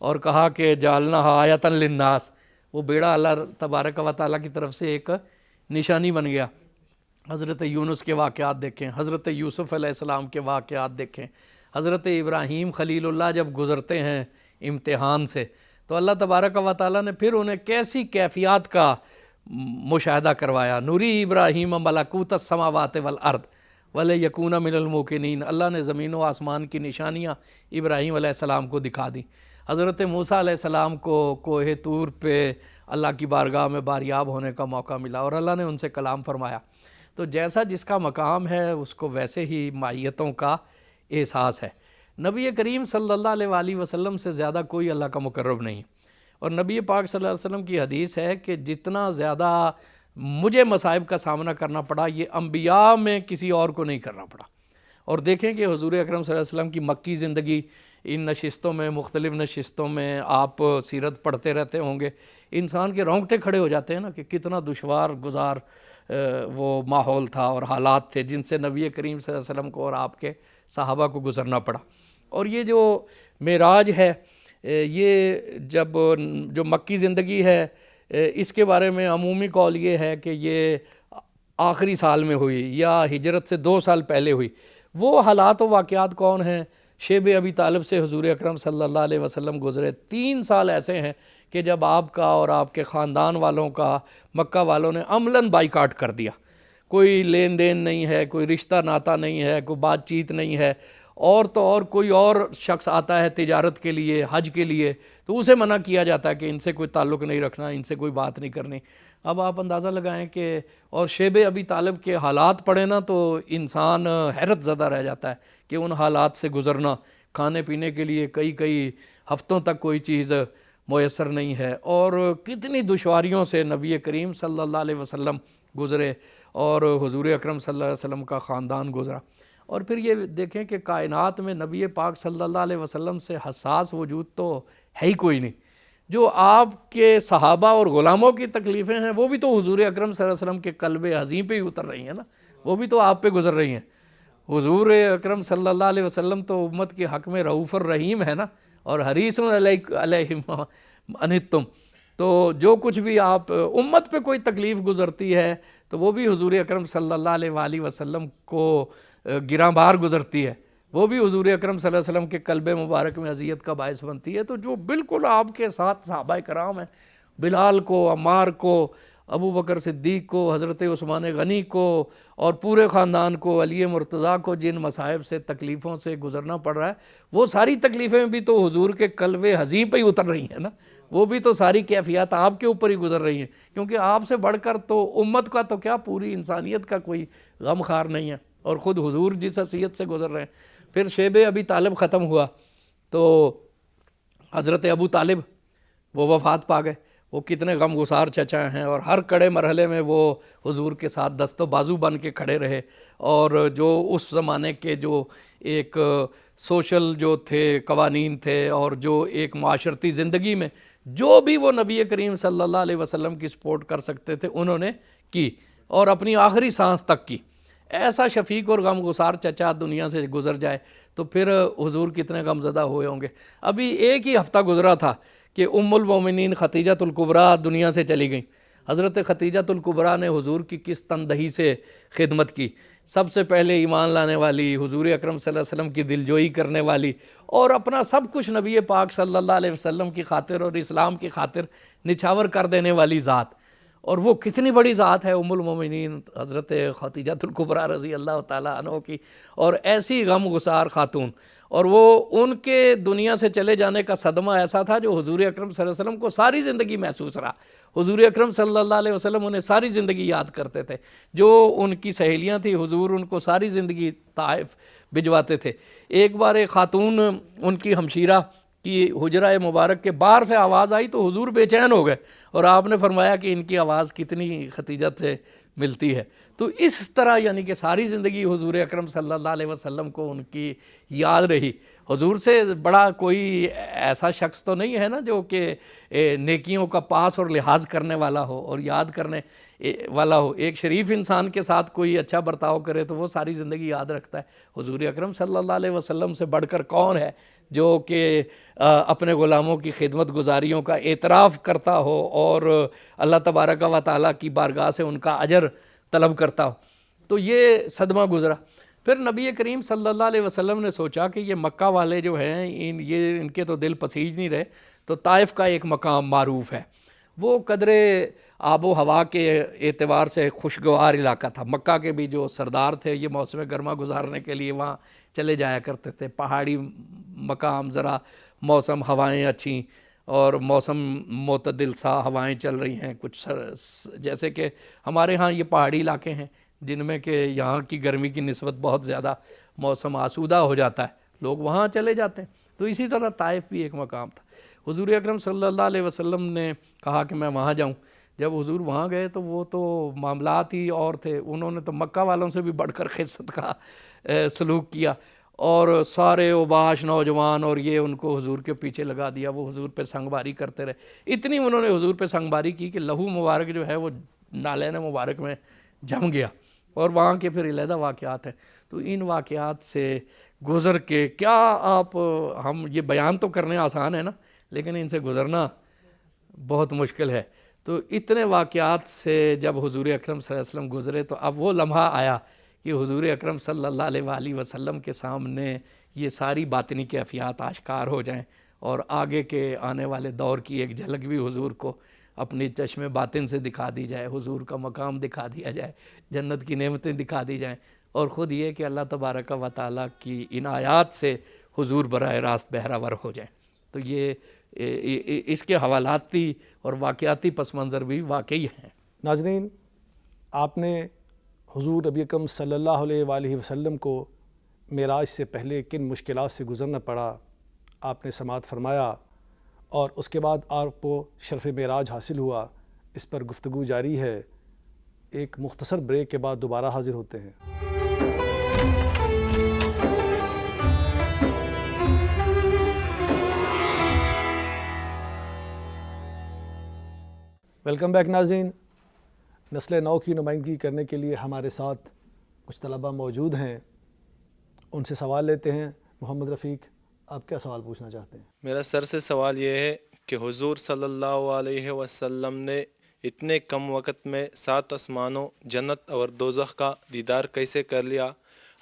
B: اور کہا کہ جعلنا آیۃ للناس، وہ بیڑا اللہ تبارک و تعالیٰ کی طرف سے ایک نشانی بن گیا۔ حضرت یونس کے واقعات دیکھیں، حضرت یوسف علیہ السلام کے واقعات دیکھیں، حضرت ابراہیم خلیل اللہ جب گزرتے ہیں امتحان سے تو اللہ تبارک و تعالیٰ نے پھر انہیں کیسی کیفیات کا مشاہدہ کروایا۔ نوری ابراہیم ملکوت السماوات والارض ولیکون من الموقنین، اللہ نے زمین و آسمان کی نشانیاں ابراہیم علیہ السلام کو دکھا دی۔ حضرت موسیٰ علیہ السلام کو کوہ طور پہ اللہ کی بارگاہ میں باریاب ہونے کا موقع ملا اور اللہ نے ان سے کلام فرمایا۔ تو جیسا جس کا مقام ہے اس کو ویسے ہی معیتوں کا احساس ہے۔ نبی کریم صلی اللہ علیہ وآلہ وسلم سے زیادہ کوئی اللہ کا مقرب نہیں، اور نبی پاک صلی اللہ علیہ وسلم کی حدیث ہے کہ جتنا زیادہ مجھے مصائب کا سامنا کرنا پڑا یہ انبیاء میں کسی اور کو نہیں کرنا پڑا۔ اور دیکھیں کہ حضور اکرم صلی اللہ علیہ وسلم کی مکی زندگی، ان نشستوں میں، مختلف نشستوں میں آپ سیرت پڑھتے رہتے ہوں گے، انسان کے رونگٹے کھڑے ہو جاتے ہیں نا کہ کتنا دشوار گزار وہ ماحول تھا اور حالات تھے جن سے نبی کریم صلی اللہ علیہ وسلم کو اور آپ کے صحابہ کو گزرنا پڑا۔ اور یہ جو معراج ہے، یہ جو مکی زندگی ہے، اس کے بارے میں عمومی قول یہ ہے کہ یہ آخری سال میں ہوئی یا ہجرت سے 2 سال پہلے ہوئی۔ وہ حالات و واقعات کون ہیں؟ شیب ابی طالب سے حضور اکرم صلی اللہ علیہ وسلم گزرے 3 سال ایسے ہیں کہ جب آپ کا اور آپ کے خاندان والوں کا مکہ والوں نے عملاً بائیکاٹ کر دیا، کوئی لین دین نہیں ہے، کوئی رشتہ ناتا نہیں ہے، کوئی بات چیت نہیں ہے، اور تو اور کوئی اور شخص آتا ہے تجارت کے لیے، حج کے لیے، تو اسے منع کیا جاتا ہے کہ ان سے کوئی تعلق نہیں رکھنا، ان سے کوئی بات نہیں کرنی۔ اب آپ اندازہ لگائیں کہ اور شیب ابی طالب کے حالات پڑھیں نا تو انسان حیرت زدہ رہ جاتا ہے کہ ان حالات سے گزرنا، کھانے پینے کے لیے کئی ہفتوں تک کوئی چیز میسر نہیں ہے، اور کتنی دشواریوں سے نبی کریم صلی اللہ علیہ وسلم گزرے اور حضور اکرم صلی اللہ علیہ وسلم کا خاندان گزرا۔ اور پھر یہ دیکھیں کہ کائنات میں نبی پاک صلی اللہ علیہ وسلم سے حساس وجود تو ہے ہی کوئی نہیں۔ جو آپ کے صحابہ اور غلاموں کی تکلیفیں ہیں وہ بھی تو حضور اکرم صلی اللہ علیہ وسلم کے قلب عظیم پہ ہی اتر رہی ہیں نا، وہ بھی تو آپ پہ گزر رہی ہیں۔ حضور اکرم صلی اللہ علیہ وسلم تو امت کے حق میں رؤوف الرحیم ہے نا، اور حریص علیہم انتم، تو جو کچھ بھی آپ امت پہ کوئی تکلیف گزرتی ہے تو وہ بھی حضور اکرم صلی اللہ علیہ وآلہ وسلم کو گراں بار گزرتی ہے، وہ بھی حضور اکرم صلی اللہ علیہ وسلم کے قلب مبارک میں اذیت کا باعث بنتی ہے۔ تو جو بالکل آپ کے ساتھ صحابہ کرام ہیں، بلال کو، عمار کو، ابو بکر صدیق کو، حضرت عثمان غنی کو، اور پورے خاندان کو، علی مرتضیٰ کو، جن مصائب سے تکلیفوں سے گزرنا پڑ رہا ہے، وہ ساری تکلیفیں بھی تو حضور کے قلب حزین پہ ہی اتر رہی ہیں نا، وہ بھی تو ساری کیفیات آپ کے اوپر ہی گزر رہی ہیں، کیونکہ آپ سے بڑھ کر تو امت کا تو کیا پوری انسانیت کا کوئی غم خار نہیں ہے، اور خود حضور جس حیثیت سے گزر رہے ہیں۔ پھر شیب ابی طالب ختم ہوا تو حضرت ابو طالب وہ وفات پا گئے، وہ کتنے غم گسار چچا ہیں، اور ہر کڑے مرحلے میں وہ حضور کے ساتھ دست و بازو بن کے کھڑے رہے، اور جو اس زمانے کے جو ایک سوشل جو تھے قوانین تھے اور جو ایک معاشرتی زندگی میں جو بھی وہ نبی کریم صلی اللہ علیہ وسلم کی سپورٹ کر سکتے تھے انہوں نے کی، اور اپنی آخری سانس تک کی۔ ایسا شفیق اور غم گسار چچا دنیا سے گزر جائے تو پھر حضور کتنے غم زدہ ہوئے ہوں گے۔ ابھی ایک ہی ہفتہ گزرا تھا کہ ام المومنین خدیجہ الکبریٰ دنیا سے چلی گئیں، حضرت خدیجۃ الکبریٰ نے حضور کی کس تندہی سے خدمت کی، سب سے پہلے ایمان لانے والی، حضور اکرم صلی اللہ علیہ وسلم کی دلجوئی کرنے والی، اور اپنا سب کچھ نبی پاک صلی اللہ علیہ وسلم کی خاطر اور اسلام کی خاطر نچھاور کر دینے والی ذات. اور وہ کتنی بڑی ذات ہے ام المومنین حضرت خدیجۃ الکبریٰ رضی اللہ تعالیٰ عنہ کی، اور ایسی غم گسار خاتون. اور وہ ان کے دنیا سے چلے جانے کا صدمہ ایسا تھا جو حضور اکرم صلی اللہ علیہ وسلم کو ساری زندگی محسوس رہا. حضور اکرم صلی اللہ علیہ وسلم انہیں ساری زندگی یاد کرتے تھے. جو ان کی سہیلیاں تھیں حضور ان کو ساری زندگی طائف بھجواتے تھے. ایک بار ایک خاتون ان کی ہمشیرہ کی حجرہ مبارک کے باہر سے آواز آئی تو حضور بے چین ہو گئے، اور آپ نے فرمایا کہ ان کی آواز کتنی خدیجہ سے ملتی ہے. تو اس طرح یعنی کہ ساری زندگی حضور اکرم صلی اللہ علیہ وسلم کو ان کی یاد رہی. حضور سے بڑا کوئی ایسا شخص تو نہیں ہے نا جو کہ نیکیوں کا پاس اور لحاظ کرنے والا ہو اور یاد کرنے والا ہو. ایک شریف انسان کے ساتھ کوئی اچھا برتاؤ کرے تو وہ ساری زندگی یاد رکھتا ہے. حضور اکرم صلی اللہ علیہ وسلم سے بڑھ کر کون ہے جو کہ اپنے غلاموں کی خدمت گزاریوں کا اعتراف کرتا ہو اور اللہ تبارک و تعالیٰ کی بارگاہ سے ان کا اجر طلب کرتا ہو. تو یہ صدمہ گزرا. پھر نبی کریم صلی اللہ علیہ وسلم نے سوچا کہ یہ مکہ والے جو ہیں ان کے تو دل پسیج نہیں رہے، تو طائف کا ایک مقام معروف ہے، وہ قدر آب و ہوا کے اعتبار سے خوشگوار علاقہ تھا. مکہ کے بھی جو سردار تھے یہ موسم گرما گزارنے کے لیے وہاں چلے جایا کرتے تھے. پہاڑی مقام، ذرا موسم، ہوائیں اچھی اور موسم معتدل سا ہوائیں چل رہی ہیں. کچھ جیسے کہ ہمارے ہاں یہ پہاڑی علاقے ہیں جن میں کہ یہاں کی گرمی کی نسبت بہت زیادہ موسم آسودہ ہو جاتا ہے، لوگ وہاں چلے جاتے ہیں. تو اسی طرح طائف بھی ایک مقام تھا. حضور اکرم صلی اللہ علیہ وسلم نے کہا کہ میں وہاں جاؤں. جب حضور وہاں گئے تو وہ تو معاملات ہی اور تھے. انہوں نے تو مکہ والوں سے بھی بڑھ کر خست کا سلوک کیا، اور سارے اوباش نوجوان اور یہ ان کو حضور کے پیچھے لگا دیا. وہ حضور پہ سنگ باری کرتے رہے. اتنی انہوں نے حضور پہ سنگ باری کی کہ لہو مبارک جو ہے وہ نالین مبارک میں جم گیا. اور وہاں کے پھر علیحدہ واقعات ہیں. تو ان واقعات سے گزر کے کیا آپ ہم یہ بیان تو کرنے آسان ہے نا، لیکن ان سے گزرنا بہت مشکل ہے. تو اتنے واقعات سے جب حضور اکرم صلی اللہ علیہ وسلم گزرے تو اب وہ لمحہ آیا کہ حضور اکرم صلی اللہ علیہ وآلہ وسلم کے سامنے یہ ساری باطنی کیفیات آشکار ہو جائیں، اور آگے کے آنے والے دور کی ایک جھلک بھی حضور کو اپنی چشم باطن سے دکھا دی جائے، حضور کا مقام دکھا دیا جائے، جنت کی نعمتیں دکھا دی جائیں، اور خود یہ کہ اللہ تبارک و تعالیٰ کی ان آیات سے حضور براہ راست بہرہ ہو جائیں. تو یہ اس کے حوالاتی اور واقعاتی پس منظر بھی واقعی ہیں.
A: ناظرین، آپ نے حضور نبی اکرم صلی اللہ علیہ وآلہ وسلم کو معراج سے پہلے کن مشکلات سے گزرنا پڑا آپ نے سماعت فرمایا، اور اس کے بعد آپ کو شرف معراج حاصل ہوا. اس پر گفتگو جاری ہے. ایک مختصر بریک کے بعد دوبارہ حاضر ہوتے ہیں. ویلکم بیک ناظرین. نسل نو کی نمائندگی کرنے کے لیے ہمارے ساتھ کچھ طلباء موجود ہیں. ان سے سوال لیتے ہیں. محمد رفیق، آپ کیا سوال پوچھنا چاہتے ہیں؟
D: میرا سر سے سوال یہ ہے کہ حضور صلی اللہ علیہ وسلم نے اتنے کم وقت میں 7 آسمانوں، جنت اور دوزخ کا دیدار کیسے کر لیا،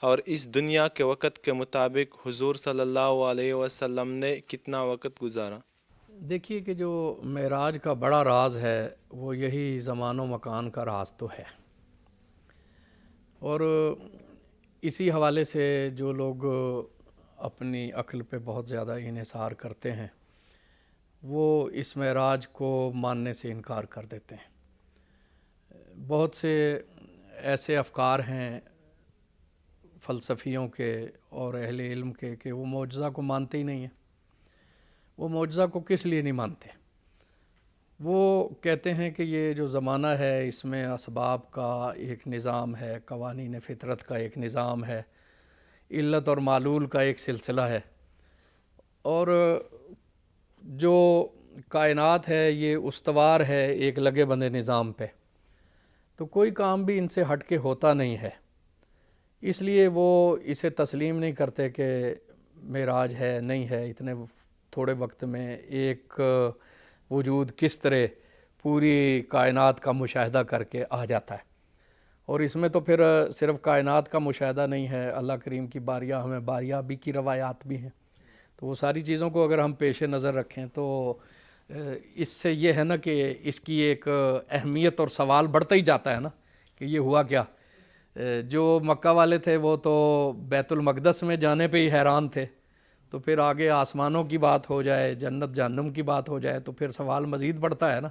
D: اور اس دنیا کے وقت کے مطابق حضور صلی اللہ علیہ وسلم نے کتنا وقت گزارا؟
B: دیکھیے کہ جو معراج کا بڑا راز ہے وہ یہی زمان و مکان کا راز تو ہے، اور اسی حوالے سے جو لوگ اپنی عقل پہ بہت زیادہ انحصار کرتے ہیں وہ اس معراج کو ماننے سے انکار کر دیتے ہیں. بہت سے ایسے افکار ہیں فلسفیوں کے اور اہل علم کے کہ وہ معجزہ کو مانتے ہی نہیں ہیں. وہ معجزہ کو کس لیے نہیں مانتے؟ وہ کہتے ہیں کہ یہ جو زمانہ ہے اس میں اسباب کا ایک نظام ہے، قوانین فطرت کا ایک نظام ہے، علت اور معلول کا ایک سلسلہ ہے، اور جو کائنات ہے یہ استوار ہے ایک لگے بندے نظام پہ، تو کوئی کام بھی ان سے ہٹ کے ہوتا نہیں ہے. اس لیے وہ اسے تسلیم نہیں کرتے کہ معراج ہے نہیں ہے. اتنے تھوڑے وقت میں ایک وجود کس طرح پوری کائنات کا مشاہدہ کر کے آ جاتا ہے۔ اور اس میں تو پھر صرف کائنات کا مشاہدہ نہیں ہے، اللہ کریم کی ہمیں باریابی کی روایات بھی ہیں۔ تو وہ ساری چیزوں کو اگر ہم پیش نظر رکھیں تو اس سے یہ ہے نا کہ اس کی ایک اہمیت اور سوال بڑھتا ہی جاتا ہے نا کہ یہ ہوا کیا۔ جو مکہ والے تھے وہ تو بیت المقدس میں جانے پہ ہی حیران تھے، تو پھر آگے آسمانوں کی بات ہو جائے، جنت جہنم کی بات ہو جائے تو پھر سوال مزید بڑھتا ہے نا۔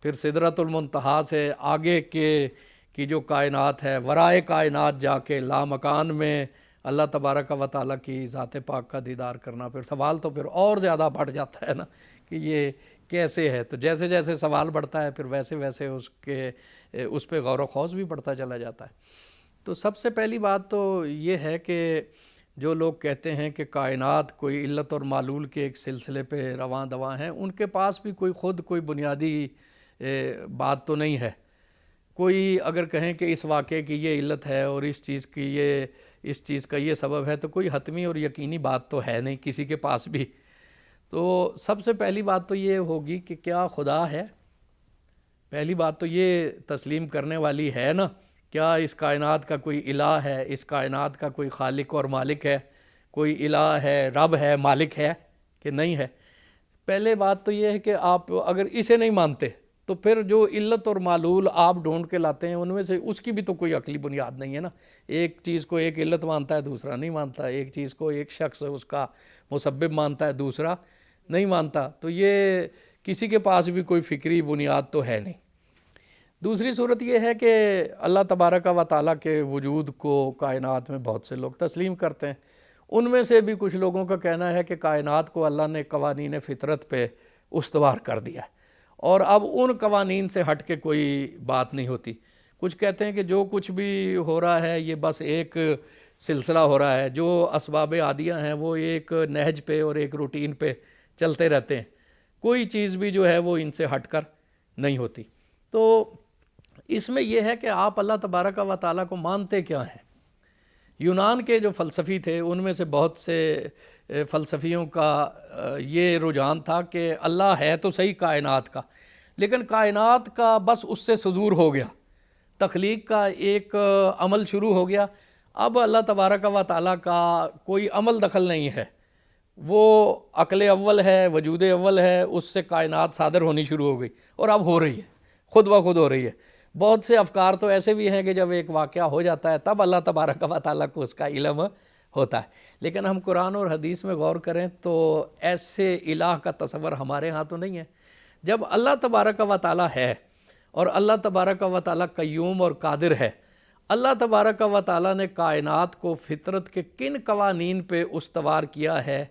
B: پھر سدرۃ المنتہا سے آگے کی جو کائنات ہے، ورائے کائنات جا کے لامکان میں اللہ تبارک و تعالیٰ کی ذات پاک کا دیدار کرنا، پھر سوال تو پھر اور زیادہ بڑھ جاتا ہے نا کہ یہ کیسے ہے۔ تو جیسے جیسے سوال بڑھتا ہے پھر ویسے ویسے اس پہ غور و خوض بھی بڑھتا چلا جاتا ہے۔ تو سب سے پہلی بات تو یہ ہے کہ جو لوگ کہتے ہیں کہ کائنات کوئی علت اور معلول کے ایک سلسلے پہ رواں دواں ہیں، ان کے پاس بھی کوئی بنیادی بات تو نہیں ہے۔ کوئی اگر کہیں کہ اس واقعے کی یہ علت ہے اور اس چیز کا یہ سبب ہے، تو کوئی حتمی اور یقینی بات تو ہے نہیں کسی کے پاس بھی۔ تو سب سے پہلی بات تو یہ ہوگی کہ کیا خدا ہے؟ پہلی بات تو یہ تسلیم کرنے والی ہے نا، کیا اس کائنات کا کوئی الہ ہے، اس کائنات کا کوئی خالق اور مالک ہے، کوئی الہ ہے، رب ہے، مالک ہے کہ نہیں ہے؟ پہلے بات تو یہ ہے کہ آپ اگر اسے نہیں مانتے تو پھر جو علت اور معلول آپ ڈھونڈ کے لاتے ہیں ان میں سے اس کی بھی تو کوئی عقلی بنیاد نہیں ہے نا۔ ایک چیز کو ایک علت مانتا ہے، دوسرا نہیں مانتا، ایک چیز کو ایک شخص اس کا مسبب مانتا ہے، دوسرا نہیں مانتا، تو یہ کسی کے پاس بھی کوئی فکری بنیاد تو ہے نہیں۔ دوسری صورت یہ ہے کہ اللہ تبارک و تعالیٰ کے وجود کو کائنات میں بہت سے لوگ تسلیم کرتے ہیں۔ ان میں سے بھی کچھ لوگوں کا کہنا ہے کہ کائنات کو اللہ نے قوانین فطرت پہ استوار کر دیا ہے اور اب ان قوانین سے ہٹ کے کوئی بات نہیں ہوتی۔ کچھ کہتے ہیں کہ جو کچھ بھی ہو رہا ہے یہ بس ایک سلسلہ ہو رہا ہے، جو اسباب عادیہ ہیں وہ ایک نہج پہ اور ایک روٹین پہ چلتے رہتے ہیں، کوئی چیز بھی جو ہے وہ ان سے ہٹ کر نہیں ہوتی۔ تو اس میں یہ ہے کہ آپ اللہ تبارک و تعالیٰ کو مانتے کیا ہیں؟ یونان کے جو فلسفی تھے ان میں سے بہت سے فلسفیوں کا یہ رجحان تھا کہ اللہ ہے تو صحیح کائنات کا، لیکن کائنات کا بس اس سے صدور ہو گیا، تخلیق کا ایک عمل شروع ہو گیا، اب اللہ تبارک و تعالیٰ کا کوئی عمل دخل نہیں ہے، وہ عقل اول ہے، وجود اول ہے، اس سے کائنات صادر ہونی شروع ہو گئی اور اب ہو رہی ہے، خود بخود ہو رہی ہے۔ بہت سے افکار تو ایسے بھی ہیں کہ جب ایک واقعہ ہو جاتا ہے تب اللہ تبارک و تعالیٰ کو اس کا علم ہوتا ہے، لیکن ہم قرآن اور حدیث میں غور کریں تو ایسے الہ کا تصور ہمارے ہاں تو نہیں ہے۔ جب اللہ تبارک و تعالیٰ ہے اور اللہ تبارک و تعالیٰ قیوم اور قادر ہے، اللہ تبارک و تعالیٰ نے کائنات کو فطرت کے کن قوانین پہ استوار کیا ہے؟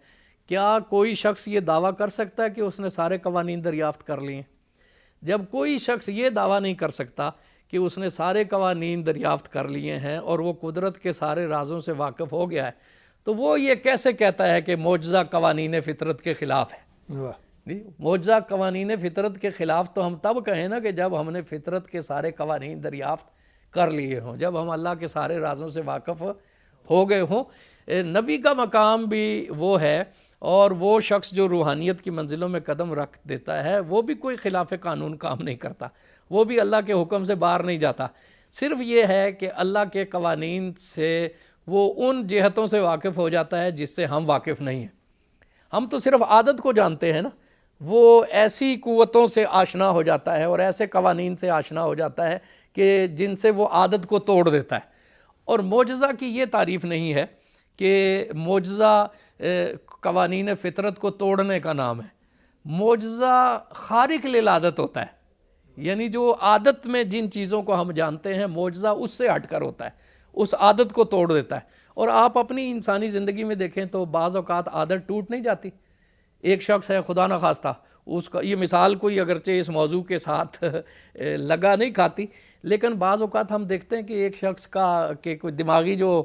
B: کیا کوئی شخص یہ دعویٰ کر سکتا ہے کہ اس نے سارے قوانین دریافت کر لیے؟ جب کوئی شخص یہ دعویٰ نہیں کر سکتا کہ اس نے سارے قوانین دریافت کر لیے ہیں اور وہ قدرت کے سارے رازوں سے واقف ہو گیا ہے، تو وہ یہ کیسے کہتا ہے کہ معجزہ قوانین فطرت کے خلاف ہے؟ معجزہ قوانین فطرت کے خلاف تو ہم تب کہیں نا کہ جب ہم نے فطرت کے سارے قوانین دریافت کر لیے ہوں، جب ہم اللہ کے سارے رازوں سے واقف ہو گئے ہوں۔ نبی کا مقام بھی وہ ہے، اور وہ شخص جو روحانیت کی منزلوں میں قدم رکھ دیتا ہے وہ بھی کوئی خلاف قانون کام نہیں کرتا، وہ بھی اللہ کے حکم سے باہر نہیں جاتا، صرف یہ ہے کہ اللہ کے قوانین سے وہ ان جہتوں سے واقف ہو جاتا ہے جس سے ہم واقف نہیں ہیں۔ ہم تو صرف عادت کو جانتے ہیں نا، وہ ایسی قوتوں سے آشنا ہو جاتا ہے اور ایسے قوانین سے آشنا ہو جاتا ہے کہ جن سے وہ عادت کو توڑ دیتا ہے۔ اور معجزہ کی یہ تعریف نہیں ہے کہ معجزہ قوانین فطرت کو توڑنے کا نام ہے، معجزہ خارق للعادت ہوتا ہے، یعنی جو عادت میں جن چیزوں کو ہم جانتے ہیں معجزہ اس سے ہٹ کر ہوتا ہے، اس عادت کو توڑ دیتا ہے۔ اور آپ اپنی انسانی زندگی میں دیکھیں تو بعض اوقات عادت ٹوٹ نہیں جاتی۔ ایک شخص ہے خدا نخواستہ، اس کا یہ مثال کوئی اگرچہ اس موضوع کے ساتھ لگا نہیں کھاتی، لیکن بعض اوقات ہم دیکھتے ہیں کہ ایک شخص کا کہ کوئی دماغی جو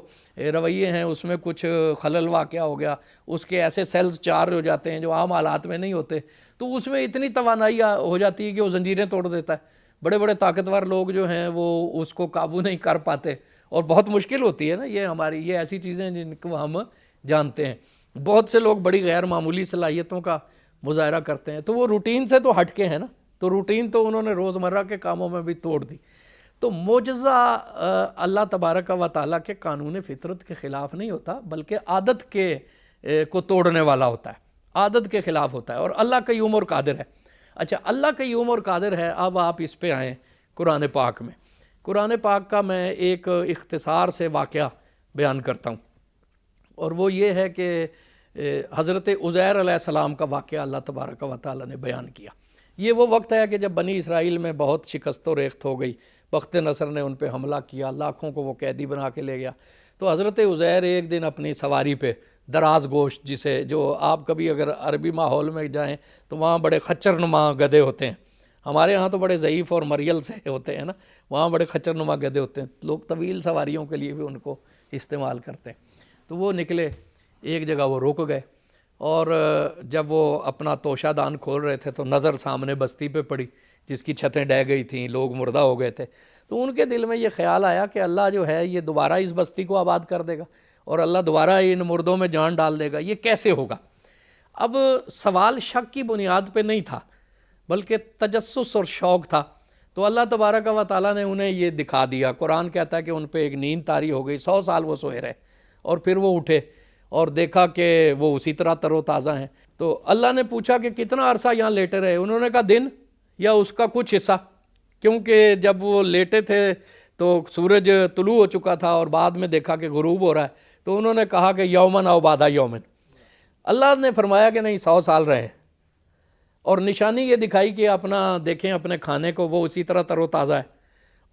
B: رویے ہیں اس میں کچھ خلل واقع ہو گیا، اس کے ایسے سیلز چارج ہو جاتے ہیں جو عام حالات میں نہیں ہوتے، تو اس میں اتنی توانائی ہو جاتی ہے کہ وہ زنجیریں توڑ دیتا ہے۔ بڑے بڑے طاقتور لوگ جو ہیں وہ اس کو قابو نہیں کر پاتے اور بہت مشکل ہوتی ہے نا، یہ ایسی چیزیں جن کو ہم جانتے ہیں۔ بہت سے لوگ بڑی غیر معمولی صلاحیتوں کا مظاہرہ کرتے ہیں، تو وہ روٹین سے تو ہٹ کے ہیں نا، تو روٹین تو انہوں نے روزمرہ کے کاموں میں بھی توڑ دی. تو معجزہ اللہ تبارک و تعالیٰ کے قانون فطرت کے خلاف نہیں ہوتا، بلکہ عادت کے کو توڑنے والا ہوتا ہے، عادت کے خلاف ہوتا ہے، اور اللہ قیوم اور قادر ہے. اچھا، اللہ قیوم اور قادر ہے. اب آپ اس پہ آئیں قرآن پاک میں. قرآن پاک کا میں ایک اختصار سے واقعہ بیان کرتا ہوں، اور وہ یہ ہے کہ حضرت عزیر علیہ السلام کا واقعہ اللہ تبارک و تعالیٰ نے بیان کیا. یہ وہ وقت ہے کہ جب بنی اسرائیل میں بہت شکست و ریخت ہو گئی، بخت نصر نے ان پہ حملہ کیا، لاکھوں کو وہ قیدی بنا کے لے گیا. تو حضرت عزیر ایک دن اپنی سواری پہ، دراز گوشت جسے، جو آپ کبھی اگر عربی ماحول میں جائیں تو وہاں بڑے خچر نما گدھے ہوتے ہیں. ہمارے ہاں تو بڑے ضعیف اور مریل سے ہوتے ہیں نا، وہاں بڑے خچر نما گدھے ہوتے ہیں. لوگ طویل سواریوں کے لیے بھی ان کو استعمال کرتے ہیں. تو وہ نکلے، ایک جگہ وہ رک گئے، اور جب وہ اپنا توشہ دان کھول رہے تھے تو نظر سامنے بستی پہ پڑی جس کی چھتیں ڈہ گئی تھیں، لوگ مردہ ہو گئے تھے. تو ان کے دل میں یہ خیال آیا کہ اللہ جو ہے یہ دوبارہ اس بستی کو آباد کر دے گا، اور اللہ دوبارہ ان مردوں میں جان ڈال دے گا. یہ کیسے ہوگا؟ اب سوال شک کی بنیاد پہ نہیں تھا، بلکہ تجسس اور شوق تھا. تو اللہ تبارک و تعالیٰ نے انہیں یہ دکھا دیا. قرآن کہتا ہے کہ ان پہ ایک نیند طاری ہو گئی، 100 سال وہ سوئے رہے، اور پھر وہ اٹھے اور دیکھا کہ وہ اسی طرح تر و تازہ ہیں. تو اللہ نے پوچھا کہ کتنا عرصہ یہاں لیٹے رہے؟ انہوں نے کہا دن یا اس کا کچھ حصہ، کیونکہ جب وہ لیٹے تھے تو سورج طلوع ہو چکا تھا اور بعد میں دیکھا کہ غروب ہو رہا ہے. تو انہوں نے کہا کہ یومن او بعد یومن. اللہ نے فرمایا کہ نہیں، 100 سال رہے، اور نشانی یہ دکھائی کہ اپنا دیکھیں اپنے کھانے کو، وہ اسی طرح تر و تازہ ہے،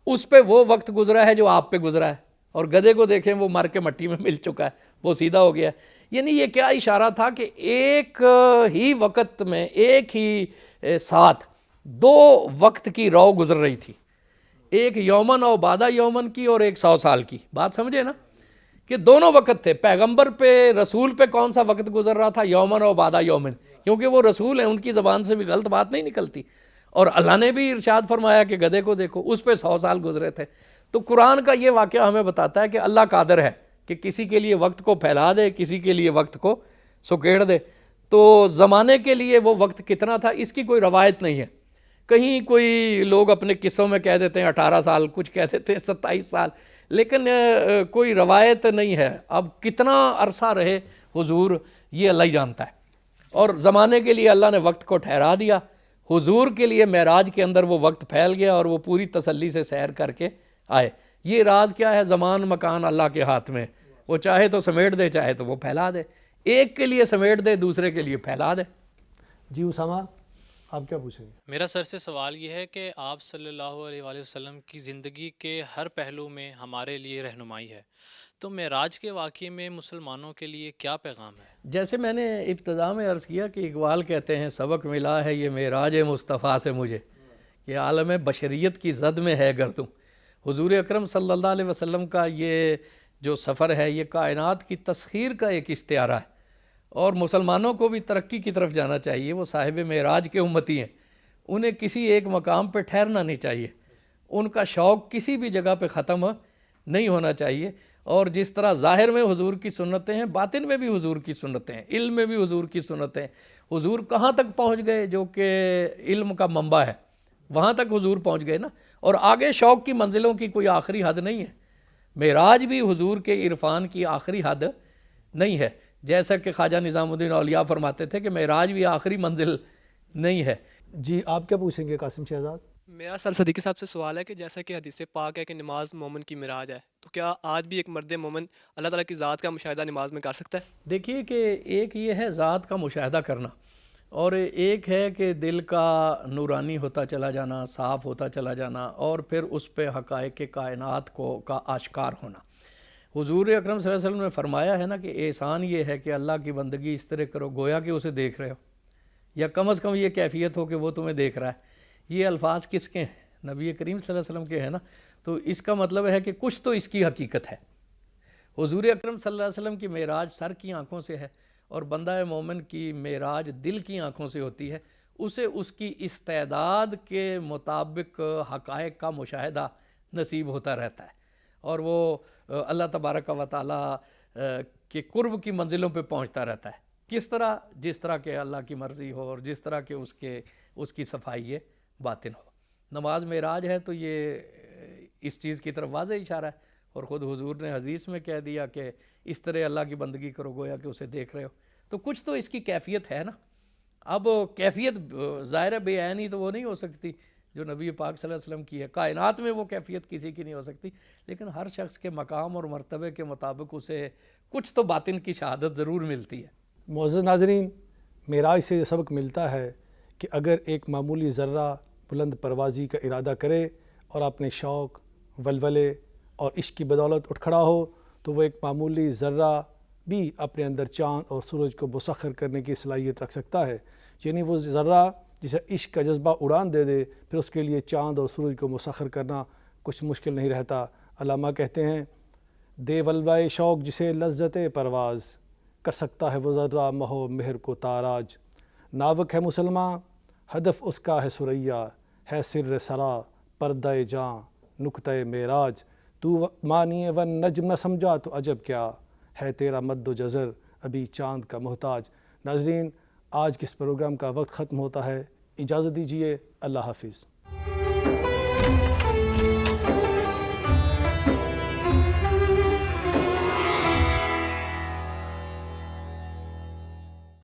B: اس پہ وہ وقت گزرا ہے جو آپ پہ گزرا ہے. اور گدھے کو دیکھیں وہ مر کے مٹی میں مل چکا ہے، وہ سیدھا ہو گیا ہے. یعنی یہ کیا اشارہ تھا کہ ایک ہی وقت میں، ایک ہی ساتھ 2 وقت کی رو گزر رہی تھی، ایک یومن اور بعد یومن کی، اور ایک 100 سال کی. بات سمجھے نا کہ دونوں وقت تھے. پیغمبر پہ، رسول پہ کون سا وقت گزر رہا تھا؟ یومن اور بعد یومن، کیونکہ وہ رسول ہیں، ان کی زبان سے بھی غلط بات نہیں نکلتی. اور اللہ نے بھی ارشاد فرمایا کہ گدھے کو دیکھو، اس پہ 100 سال گزرے تھے. تو قرآن کا یہ واقعہ ہمیں بتاتا ہے کہ اللہ قادر ہے کہ کسی کے لیے وقت کو پھیلا دے، کسی کے لیے وقت کو سکیڑ دے. تو زمانے کے لیے وہ وقت کتنا تھا اس کی کوئی روایت نہیں ہے. کہیں کوئی لوگ اپنے قصوں میں کہہ دیتے ہیں 18 سال، کچھ کہہ دیتے ہیں 27 سال، لیکن کوئی روایت نہیں ہے. اب کتنا عرصہ رہے حضور، یہ اللہ ہی جانتا ہے. اور زمانے کے لیے اللہ نے وقت کو ٹھہرا دیا. حضور کے لیے معراج کے اندر وہ وقت پھیل گیا اور وہ پوری تسلی سے سیر کر کے آئے. یہ راز کیا ہے؟ زمان مکان اللہ کے ہاتھ میں، وہ چاہے تو سمیٹ دے، چاہے تو وہ پھیلا دے. ایک کے لیے سمیٹ دے، دوسرے کے لیے پھیلا دے.
A: جی اسامہ، آپ کیا پوچھیں گے؟
E: میرا سر سے سوال یہ ہے کہ آپ صلی اللہ علیہ وآلہ وسلم کی زندگی کے ہر پہلو میں ہمارے لیے رہنمائی ہے، تو معراج کے واقعے میں مسلمانوں کے لیے کیا پیغام ہے؟
B: جیسے میں نے ابتدا میں عرض کیا کہ اقبال کہتے ہیں سبق ملا ہے یہ معراج مصطفیٰ سے مجھے، کہ عالم بشریت کی زد میں ہے گردوں. حضور اکرم صلی اللہ علیہ وسلم کا یہ جو سفر ہے یہ کائنات کی تسخیر کا ایک استعارہ ہے، اور مسلمانوں کو بھی ترقی کی طرف جانا چاہیے. وہ صاحب معراج کے امتی ہیں، انہیں کسی ایک مقام پہ ٹھہرنا نہیں چاہیے، ان کا شوق کسی بھی جگہ پہ ختم نہیں ہونا چاہیے. اور جس طرح ظاہر میں حضور کی سنتیں ہیں، باطن میں بھی حضور کی سنتیں ہیں، علم میں بھی حضور کی سنتیں. حضور کہاں تک پہنچ گئے؟ جو کہ علم کا منبع ہے، وہاں تک حضور پہنچ گئے نا. اور آگے شوق کی منزلوں کی کوئی آخری حد نہیں ہے. معراج بھی حضور کے عرفان کی آخری حد نہیں ہے، جیسا کہ خواجہ نظام الدین اولیاء فرماتے تھے کہ معراج بھی آخری منزل نہیں ہے.
A: جی آپ کیا پوچھیں گے قاسم شہزاد؟
F: میرا سر صدیقی صاحب سے سوال ہے کہ جیسا کہ حدیث پاک ہے کہ نماز مومن کی معراج ہے، تو کیا آج بھی ایک مرد مومن اللہ تعالیٰ کی ذات کا مشاہدہ نماز میں کر سکتا ہے؟
B: دیکھیے کہ ایک یہ ہے ذات کا مشاہدہ کرنا، اور ایک ہے کہ دل کا نورانی ہوتا چلا جانا، صاف ہوتا چلا جانا، اور پھر اس پہ حقائق کائنات کا آشکار ہونا. حضور اکرم صلی اللہ علیہ وسلم نے فرمایا ہے نا کہ احسان یہ ہے کہ اللہ کی بندگی اس طرح کرو گویا کہ اسے دیکھ رہے ہو، یا کم از کم یہ کیفیت ہو کہ وہ تمہیں دیکھ رہا ہے. یہ الفاظ کس کے ہیں؟ نبی کریم صلی اللہ علیہ وسلم کے ہیں نا. تو اس کا مطلب ہے کہ کچھ تو اس کی حقیقت ہے. حضور اکرم صلی اللہ علیہ وسلم کی معراج سر کی آنکھوں سے ہے، اور بندہ مومن کی معراج دل کی آنکھوں سے ہوتی ہے. اسے اس کی استعداد کے مطابق حقائق کا مشاہدہ نصیب ہوتا رہتا ہے، اور وہ اللہ تبارک و تعالیٰ کے قرب کی منزلوں پہ پہنچتا رہتا ہے. کس طرح؟ جس طرح کہ اللہ کی مرضی ہو، اور جس طرح کہ اس کی صفائی باطن ہو. نماز معراج ہے تو یہ اس چیز کی طرف واضح اشارہ ہے، اور خود حضور نے حدیث میں کہہ دیا کہ اس طرح اللہ کی بندگی کرو گویا کہ اسے دیکھ رہے ہو. تو کچھ تو اس کی کیفیت ہے نا. اب کیفیت ظاہر بے عینی تو وہ نہیں ہو سکتی جو نبی پاک صلی اللہ علیہ وسلم کی ہے، کائنات میں وہ کیفیت کسی کی نہیں ہو سکتی، لیکن ہر شخص کے مقام اور مرتبے کے مطابق اسے کچھ تو باطن کی شہادت ضرور ملتی ہے.
A: معزز ناظرین، معراج سے یہ سبق ملتا ہے کہ اگر ایک معمولی ذرہ بلند پروازی کا ارادہ کرے اور اپنے شوق، ولولے اور عشق کی بدولت اٹھ کھڑا ہو تو وہ ایک معمولی ذرہ بھی اپنے اندر چاند اور سورج کو مسخر کرنے کی صلاحیت رکھ سکتا ہے. یعنی وہ ذرہ جسے عشق کا جذبہ اڑان دے دے، پھر اس کے لیے چاند اور سورج کو مسخر کرنا کچھ مشکل نہیں رہتا. علامہ کہتے ہیں دے ولوائے شوق جسے لذت پرواز، کر سکتا ہے وہ ذرہ مہو مہر کو تاراج. ناوک ہے مسلمان ہدف اس کا ہے ثریا، ہے سر سرا پردہ جاں نقطۂ معراج. تو معنی و نجم نہ سمجھا تو عجب کیا، ہے تیرا مد و جزر ابھی چاند کا محتاج. ناظرین، آج کے اس پروگرام کا وقت ختم ہوتا ہے، اجازت دیجیے، اللہ حافظ.